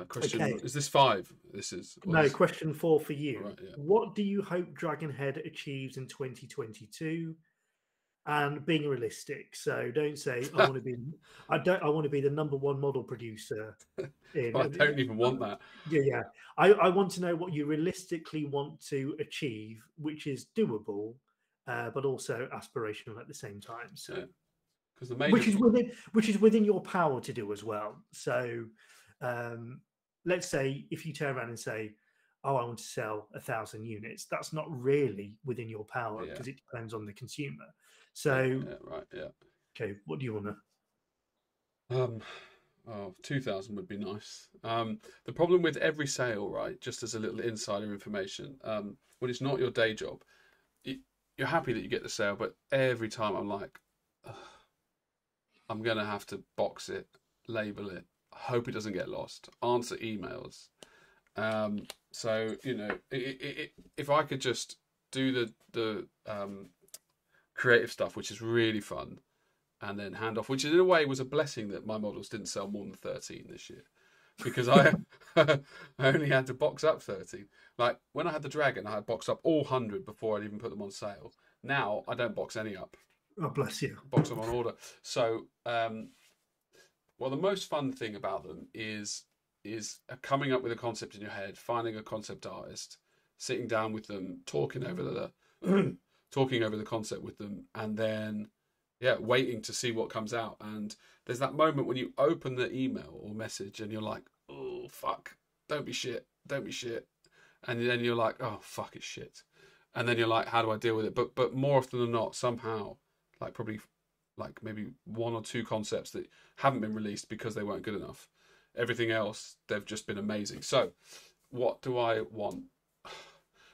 Speaker 1: Question, is this 5?
Speaker 3: Question 4 for you.
Speaker 1: Right, yeah.
Speaker 3: What do you hope Dragonhead achieves in 2022? And being realistic, so don't say I want to be. I want to be the #1 model producer.
Speaker 1: I don't even want that.
Speaker 3: Yeah. I want to know what you realistically want to achieve, which is doable, but also aspirational at the same time. So,
Speaker 1: because
Speaker 3: which is within your power to do as well. So, let's say if you turn around and say, "Oh, I want to sell 1,000 units," that's not really within your power because it depends on the consumer. So, okay, what do you want
Speaker 1: to? 2,000 would be nice. The problem with every sale, right? Just as a little insider information, when it's not your day job, you're happy that you get the sale, but every time I'm like, I'm gonna have to box it, label it, hope it doesn't get lost, answer emails. So you know, if I could just do the creative stuff, which is really fun, and then hand off, which in a way was a blessing that my models didn't sell more than 13 this year, because I I only had to box up 13. Like when I had the dragon, I had boxed up all 100 before I'd even put them on sale. Now I don't box any up.
Speaker 3: Oh, bless you.
Speaker 1: Box them on order. So, well, the most fun thing about them is coming up with a concept in your head, finding a concept artist, sitting down with them, talking over the concept with them, and then waiting to see what comes out. And there's that moment when you open the email or message and you're like, oh fuck, don't be shit, and then you're like, oh fuck, it's shit, and then you're like, how do I deal with it? But more often than not, somehow, like probably like maybe one or two concepts that haven't been released because they weren't good enough. Everything else, they've just been amazing. So what do I want?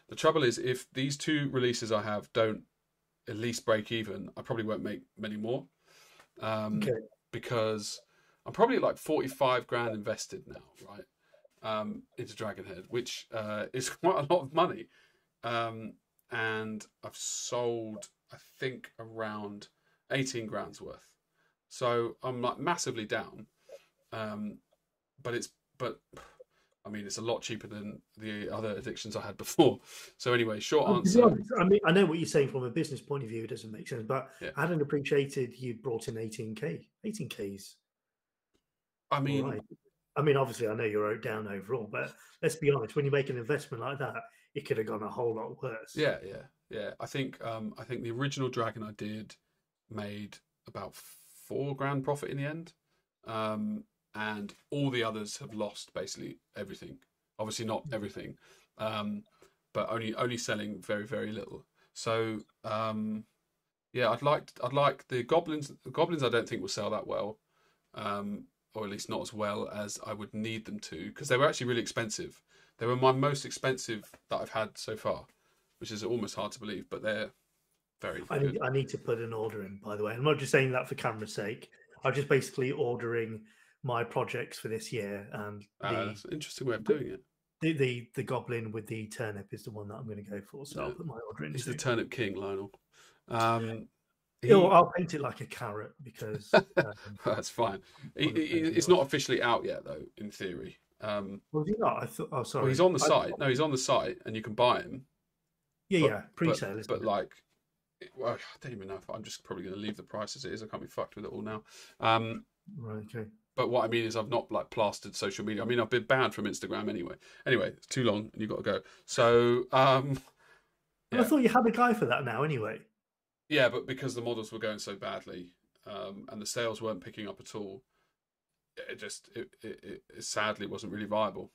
Speaker 1: The trouble is, if these 2 releases I have don't at least break even, I probably won't make many more. Because I'm probably at like 45 grand invested now, right? Into Dragonhead, which is quite a lot of money. And I've sold, I think, around 18 grand's worth. So I'm like massively down. But I mean, it's a lot cheaper than the other addictions I had before. So anyway, short answer.
Speaker 3: I mean, I know what you're saying from a business point of view. It doesn't make sense, but I hadn't appreciated you'd brought in 18k. 18k's.
Speaker 1: I mean,
Speaker 3: right. I mean, obviously, I know you're down overall, but let's be honest. When you make an investment like that, it could have gone a whole lot worse.
Speaker 1: Yeah. I think the original Dragon I did made about 4 grand profit in the end. And all the others have lost basically everything. Obviously not everything, but only selling very, very little. So I'd like the goblins. The goblins I don't think will sell that well, or at least not as well as I would need them to, because they were actually really expensive. They were my most expensive that I've had so far, which is almost hard to believe, but they're very good.
Speaker 3: I need to put an order in, by the way. I'm not just saying that for camera's sake. I'm just basically ordering my projects for this year, and
Speaker 1: that's an interesting way of doing it.
Speaker 3: The goblin with the turnip is the one that I'm going to go for, so I'll put my order in.
Speaker 1: He's the turnip king, Lionel.
Speaker 3: I'll paint it like a carrot because
Speaker 1: that's fine. It's not officially out yet, though. In theory,
Speaker 3: well, is he not? I thought. Oh, sorry.
Speaker 1: Well, he's on the site. No, he's on the site, and you can buy him.
Speaker 3: Yeah, pre-sale.
Speaker 1: But like, well, I don't even know if I'm just probably going to leave the price as it is. I can't be fucked with it all now.
Speaker 3: Right. Okay.
Speaker 1: But what I mean is I've not like plastered social media. I mean, I've been banned from Instagram anyway. Anyway, it's too long and you've got to go. So,
Speaker 3: I thought you had a guy for that now anyway.
Speaker 1: Yeah, but because the models were going so badly and the sales weren't picking up at all, it sadly wasn't really viable.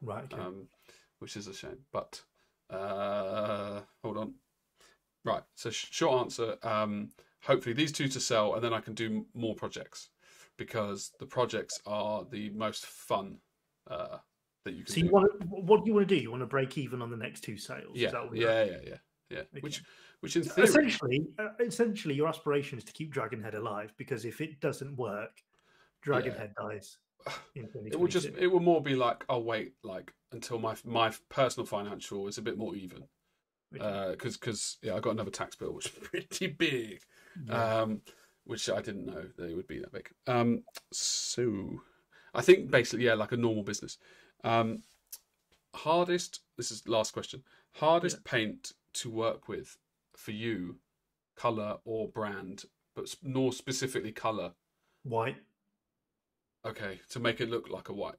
Speaker 3: Right. Okay.
Speaker 1: Which is a shame. But hold on. Right. So short answer, hopefully these 2 to sell, and then I can do more projects, because the projects are the most fun that you can do.
Speaker 3: What do you want to do? You want to break even on the next 2 sales?
Speaker 1: Yeah.
Speaker 3: Okay.
Speaker 1: Which in theory...
Speaker 3: Essentially, your aspiration is to keep Dragonhead alive, because if it doesn't work, Dragonhead dies in 2022.
Speaker 1: It will more be like, I'll wait like until my personal financial is a bit more even. Because I got another tax bill which is pretty big. Yeah. Which I didn't know that it would be that big. So I think basically, like a normal business. Hardest, this is last question. Hardest paint to work with for you, colour or brand, but more specifically colour?
Speaker 3: White.
Speaker 1: Okay, to make it look like a white.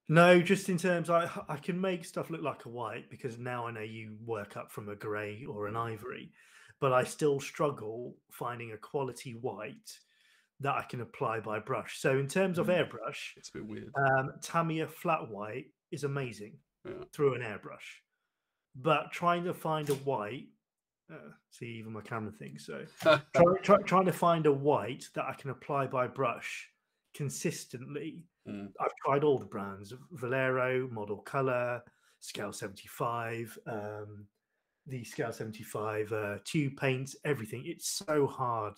Speaker 3: No, just in terms, I can make stuff look like a white, because now I know you work up from a grey or an ivory, but I still struggle finding a quality white that I can apply by brush. So in terms of airbrush,
Speaker 1: it's a bit weird.
Speaker 3: Tamiya flat white is amazing through an airbrush, but trying to find a white, see, even my camera thinks so. Trying to find a white that I can apply by brush consistently. I've tried all the brands: Valero, Model Color, Scale 75, the Scale 75 tube paints, everything. It's so hard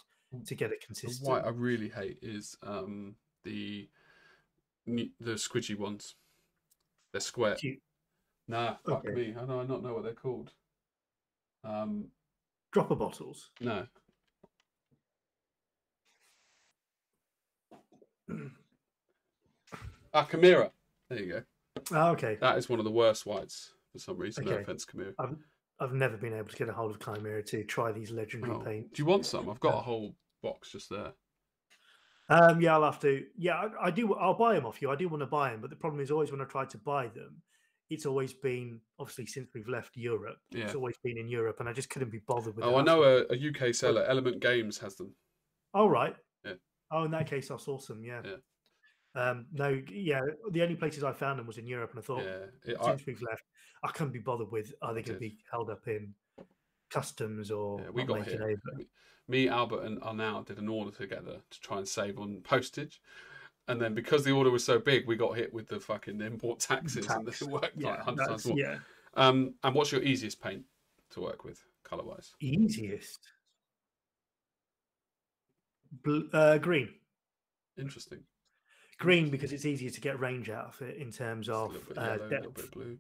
Speaker 3: to get it consistent.
Speaker 1: The white I really hate is the The squidgy ones. They're square. Nah, fuck
Speaker 3: Okay.
Speaker 1: me. I not know what they're called.
Speaker 3: Dropper bottles.
Speaker 1: No. Chimera. There you go.
Speaker 3: Oh, okay.
Speaker 1: That is one of the worst whites for some reason. No
Speaker 3: Okay.
Speaker 1: offense, Chimera.
Speaker 3: I've never been able to get a hold of Chimera to try these legendary paints.
Speaker 1: Do you want some? I've got a whole box just there.
Speaker 3: Yeah, I'll have to. Yeah, I do. I'll buy them off you. I do want to buy them, but the problem is always when I try to buy them, it's always been, obviously since we've left Europe, it's always been in Europe, and I just couldn't be bothered with it.
Speaker 1: Oh, I know a UK seller, Element Games, has them.
Speaker 3: Oh, right.
Speaker 1: Yeah.
Speaker 3: Oh, in that case, that's awesome. Yeah. No, yeah, the only places I found them was in Europe, and I thought, since we've left, I couldn't be bothered with, are they going to be held up in customs or
Speaker 1: we got hit. Me, Albert, and Arnau did an order together to try and save on postage. And then because the order was so big, we got hit with the fucking import taxes and it worked like 100 times more.
Speaker 3: Yeah.
Speaker 1: And what's your easiest paint to work with, colour-wise?
Speaker 3: Easiest? Green.
Speaker 1: Interesting.
Speaker 3: Green because it's easier to get range out of it in terms of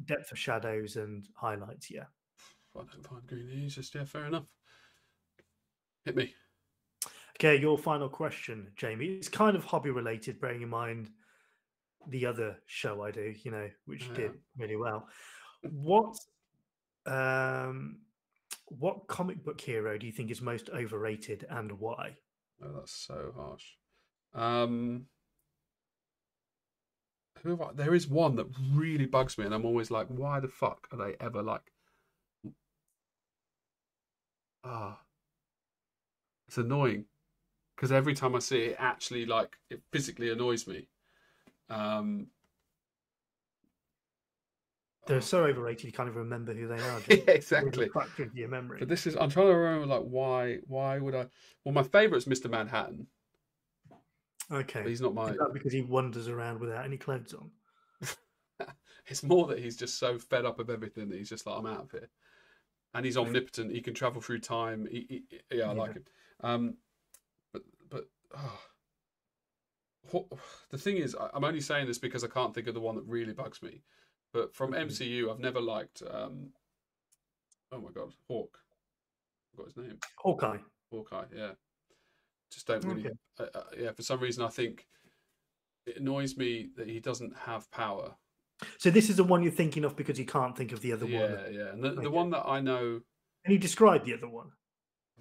Speaker 3: depth of shadows and highlights, yeah.
Speaker 1: I don't find green the easiest, yeah, fair enough. Hit me.
Speaker 3: Okay, your final question, Jamie. It's kind of hobby related, bearing in mind the other show I do, which did really well. What comic book hero do you think is most overrated and why?
Speaker 1: Oh, that's so harsh. There is one that really bugs me, and I'm always like, why the fuck are they ever like? It's annoying because every time I see it, actually, like, it physically annoys me.
Speaker 3: They're so overrated you can't even remember who they are.
Speaker 1: Yeah, exactly.
Speaker 3: Factor into your memory.
Speaker 1: But this is, I'm trying to remember, like, why would I? Well, my favourite is Mr. Manhattan.
Speaker 3: Okay.
Speaker 1: But he's not mine.
Speaker 3: Is that because he wanders around without any clothes on?
Speaker 1: It's more that he's just so fed up of everything that he's just like, I'm out of here. And he's omnipotent. He can travel through time. I like him. The thing is, I'm only saying this because I can't think of the one that really bugs me. But from MCU, I've never liked. Oh my god, Hawk. I forgot his name.
Speaker 3: Hawkeye.
Speaker 1: Yeah. Just don't really. For some reason, I think it annoys me that he doesn't have power.
Speaker 3: So this is the one you're thinking of because you can't think of the other one.
Speaker 1: Yeah. And the one that I know.
Speaker 3: Can you describe the other one?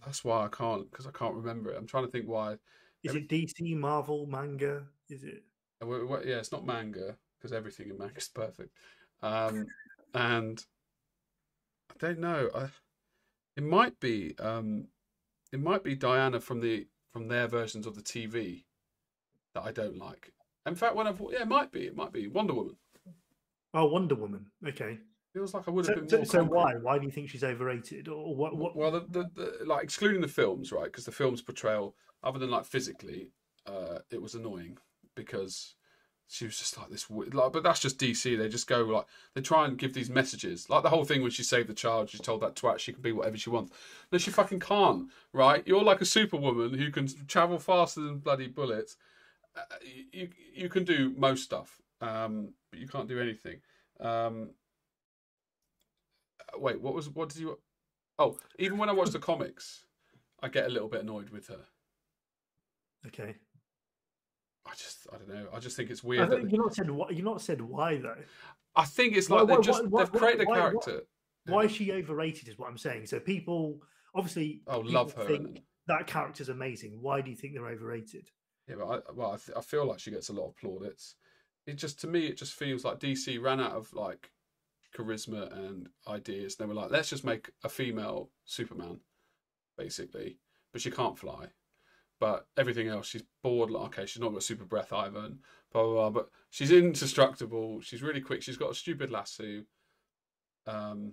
Speaker 1: That's why I can't, because I can't remember it. I'm trying to think why.
Speaker 3: Is it DC, Marvel, manga? Is it?
Speaker 1: Yeah, it's not manga because everything in manga is perfect. And I don't know. It might be Diana from their versions of the TV that I don't like. In fact, it might be Wonder Woman.
Speaker 3: Oh, Wonder Woman. Okay.
Speaker 1: Feels like I would have been more.
Speaker 3: So why do you think she's overrated, or what?
Speaker 1: Well, the like excluding the films, right? Because the films portrayal, other than like physically, it was annoying because she was just like this. But that's just DC. They just go like they try and give these messages, like the whole thing when she saved the child. She told that twat she can be whatever she wants. No, she fucking can't. Right? You're like a superwoman who can travel faster than bloody bullets. You can do most stuff, but you can't do anything. Wait, what did you? Oh, even when I watch the comics, I get a little bit annoyed with her.
Speaker 3: Okay.
Speaker 1: I don't know. I just think it's weird.
Speaker 3: You're not said why though.
Speaker 1: I think it's like they've created a character.
Speaker 3: Why is she overrated? Is what I'm saying. So people obviously
Speaker 1: love her.
Speaker 3: Think that character's amazing. Why do you think they're overrated?
Speaker 1: Yeah, but I feel like she gets a lot of plaudits. To me, it just feels like DC ran out of like charisma and ideas. They were like, let's just make a female Superman, basically, but she can't fly. But everything else, she's bored. Like, okay, she's not got super breath either, and blah blah blah. But she's indestructible. She's really quick. She's got a stupid lasso.
Speaker 3: The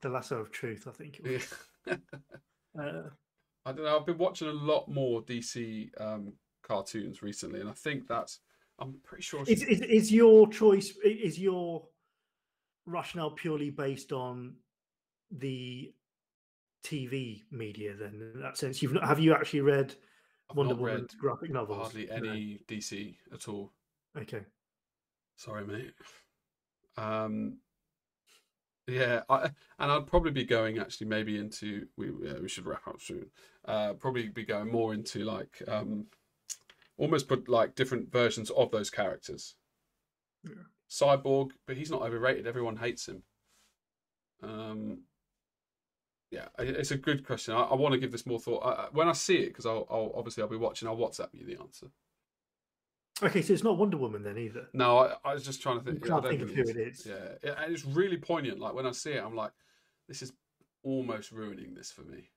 Speaker 3: lasso of truth, I think. It was.
Speaker 1: I don't know. I've been watching a lot more DC cartoons recently, and I think I'm pretty sure.
Speaker 3: Is your choice? Is your rationale purely based on the TV media? Then, in that sense, have you actually read
Speaker 1: I've
Speaker 3: Wonder
Speaker 1: not
Speaker 3: Woman
Speaker 1: read
Speaker 3: graphic novels?
Speaker 1: hardly any DC at all.
Speaker 3: No. Okay.
Speaker 1: Sorry, mate. Yeah, and I'd probably be going actually maybe into we should wrap up soon. Probably be going more into like almost put like different versions of those characters.
Speaker 3: Yeah.
Speaker 1: Cyborg, but he's not overrated. Everyone hates him. Yeah, it's a good question. I want to give this more thought when I see it, because I'll obviously I'll be watching. I'll WhatsApp you the answer.
Speaker 3: Okay, so it's not Wonder Woman then either.
Speaker 1: No, I was just trying to think.
Speaker 3: You can't think of who it is.
Speaker 1: Yeah, and it's really poignant. Like when I see it, I'm like, this is almost ruining this for me.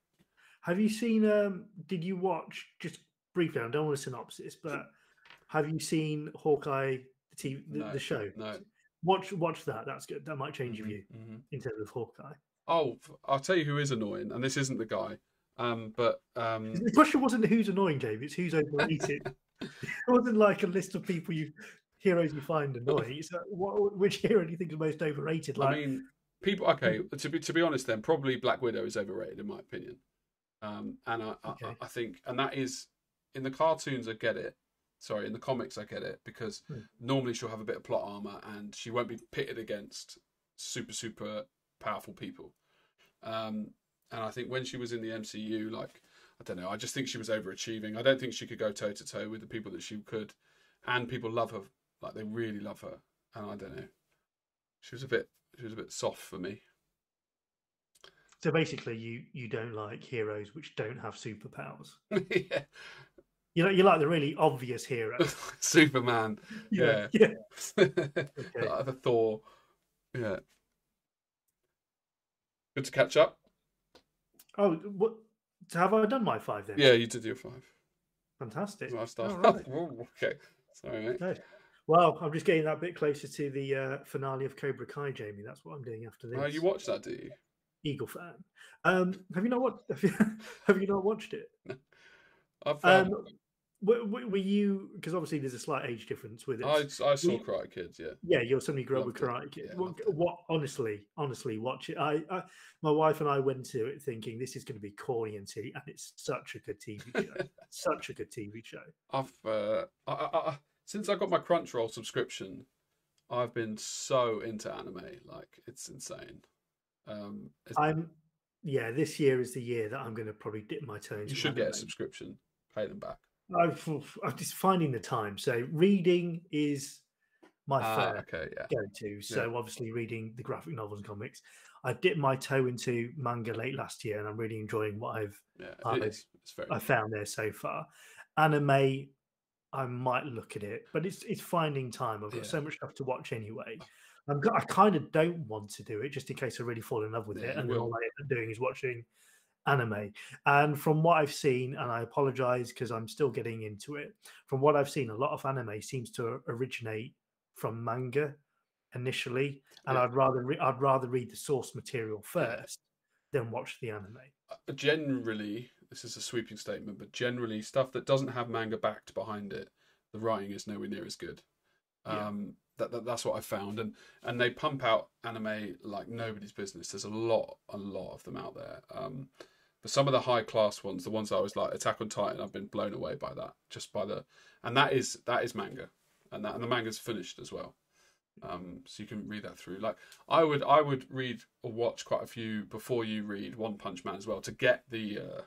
Speaker 3: Have you seen? Did you watch, just briefly? I don't want a synopsis, but have you seen Hawkeye, the show?
Speaker 1: No.
Speaker 3: Watch that. That's good. That might change your view in terms of Hawkeye.
Speaker 1: Oh, I'll tell you who is annoying, and this isn't the guy. But
Speaker 3: the question wasn't who's annoying, James. It's who's overrated. It wasn't like a list of heroes you find annoying. It's which hero do you think is most overrated? Like,
Speaker 1: I mean, people. Okay, to be honest, then probably Black Widow is overrated in my opinion. And I think, and that is in the cartoons. I get it. Sorry, in the comics I get it, because normally she'll have a bit of plot armor and she won't be pitted against super powerful people. And I think when she was in the MCU, like, I don't know, I just think she was overachieving. I don't think she could go toe to toe with the people that she could, and people love her, like they really love her. And I don't know, she was a bit soft for me.
Speaker 3: So basically, you don't like heroes which don't have superpowers.
Speaker 1: Yeah.
Speaker 3: You like the really obvious heroes.
Speaker 1: Superman. Yeah.
Speaker 3: Okay.
Speaker 1: Like the Thor. Yeah. Good to catch up.
Speaker 3: Oh, what? So have I done my 5 then?
Speaker 1: Yeah, you did your 5.
Speaker 3: Fantastic.
Speaker 1: Nice stuff.
Speaker 3: Right.
Speaker 1: Okay. Sorry, mate.
Speaker 3: Okay. Well, I'm just getting that bit closer to the finale of Cobra Kai, Jamie. That's what I'm doing after this.
Speaker 1: Oh, you watched that, do you?
Speaker 3: Eagle fan. Have you not watched? Have you not watched it?
Speaker 1: I've
Speaker 3: were you? Because obviously there's a slight age difference with it.
Speaker 1: I saw Karate Kids. Yeah.
Speaker 3: Yeah, you're somebody grew up with Karate Kids.
Speaker 1: Yeah,
Speaker 3: what? Honestly, watch it. My wife and I went to it thinking this is going to be corny and silly, and it's such a good TV show. Such a good TV show.
Speaker 1: I've since I got my Crunchyroll subscription, I've been so into anime. Like, it's insane.
Speaker 3: This year is the year that I'm going to probably dip my toe into.
Speaker 1: You should get a subscription. Pay them back.
Speaker 3: I'm just finding the time. So reading is my go-to. So obviously reading the graphic novels and comics. I dipped my toe into manga late last year, and I'm really enjoying what I found there so far. Anime, I might look at it, but it's finding time. I've got so much stuff to watch anyway. I kind of don't want to do it just in case I really fall in love with it, and then all I end up doing is watching anime. And from what I've seen, and I apologize because I'm still getting into it, from what I've seen, a lot of anime seems to originate from manga initially, and I'd rather read the source material first than watch the anime.
Speaker 1: Generally, this is a sweeping statement, but generally stuff that doesn't have manga backed behind it, the writing is nowhere near as good. That's what I found, and they pump out anime like nobody's business. There's a lot of them out there. But some of the high class ones, the ones I was like Attack on Titan, I've been blown away by that. And that is manga, and the manga's finished as well. So you can read that through. Like I would read or watch quite a few before you read One Punch Man as well, to get the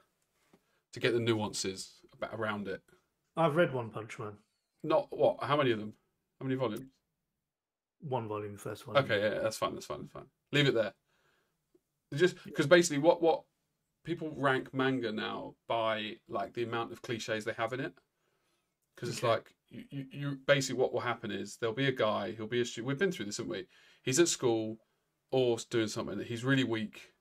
Speaker 1: nuances around it.
Speaker 3: I've read One Punch Man.
Speaker 1: Not what? How many of them? How many volumes?
Speaker 3: 1 volume, the first volume.
Speaker 1: Okay, yeah, that's fine. Leave it there. Just because basically, what people rank manga now by like the amount of cliches they have in it. Because it's like you basically what will happen is there'll be a guy, he'll be a student. We've been through this, haven't we? He's at school or doing something. He's really weak.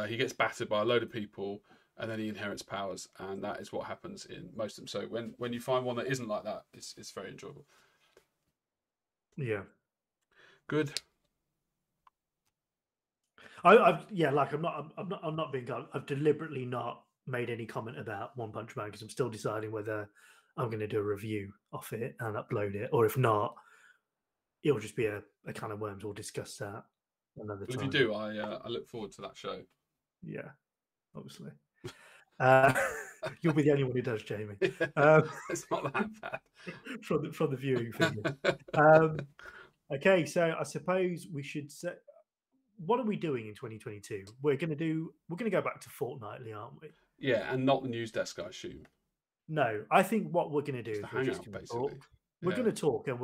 Speaker 1: He gets battered by a load of people, and then he inherits powers, and that is what happens in most of them. So when you find one that isn't like that, it's very enjoyable.
Speaker 3: Yeah.
Speaker 1: Good.
Speaker 3: I'm not being. I've deliberately not made any comment about One Punch Man because I'm still deciding whether I'm going to do a review of it and upload it, or if not, it'll just be a can of worms. We'll discuss that another time.
Speaker 1: If you do, I look forward to that show.
Speaker 3: Yeah, obviously. You'll be the only one who does, Jamie.
Speaker 1: It's not that bad.
Speaker 3: From the viewing figures. Okay, so I suppose we should say, what are we doing in 2022? We're going to go back to fortnightly, aren't we?
Speaker 1: Yeah, and not the news desk, I assume.
Speaker 3: No, I think what we're going to do is we're just going to talk. We're going to talk, and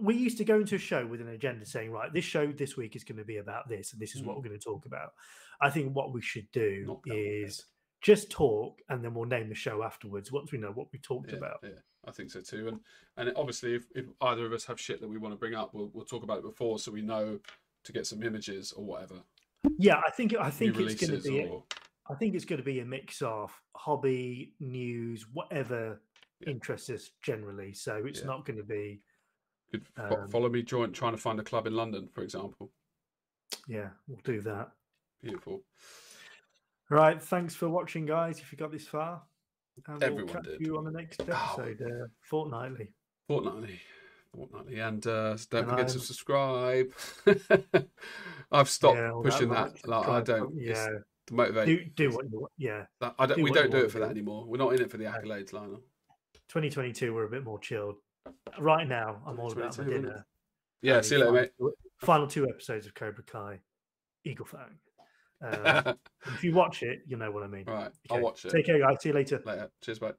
Speaker 3: we used to go into a show with an agenda saying, right, this show this week is going to be about this, and this is what we're going to talk about. I think what we should do is just talk, and then we'll name the show afterwards once we know what we talked about.
Speaker 1: Yeah, I think so too. And obviously, if either of us have shit that we want to bring up, we'll talk about it before, so we know to get some images or whatever.
Speaker 3: Yeah, I think it's going to be. I think it's going to be a mix of hobby, news, whatever interests us generally. So it's not going to be.
Speaker 1: Could follow me trying to find a club in London, for example.
Speaker 3: Yeah, we'll do that.
Speaker 1: Beautiful.
Speaker 3: Right, thanks for watching, guys. If you got this far, and
Speaker 1: Everyone
Speaker 3: we'll catch
Speaker 1: did.
Speaker 3: you on the next episode, fortnightly. And don't forget to subscribe.
Speaker 1: I've stopped pushing that. I don't.
Speaker 3: Yeah.
Speaker 1: To motivate.
Speaker 3: Do what you want. Yeah.
Speaker 1: We don't do it for that anymore. We're not in it for the accolades, Lionel.
Speaker 3: 2022, we're a bit more chilled. Right now, I'm all about my dinner.
Speaker 1: Yeah, see you later, mate.
Speaker 3: Final 2 episodes of Cobra Kai, Eagle Fang. If you watch it, you know what I mean.
Speaker 1: Right, okay. I'll watch it.
Speaker 3: Take care, guys. See you later.
Speaker 1: Cheers, bye.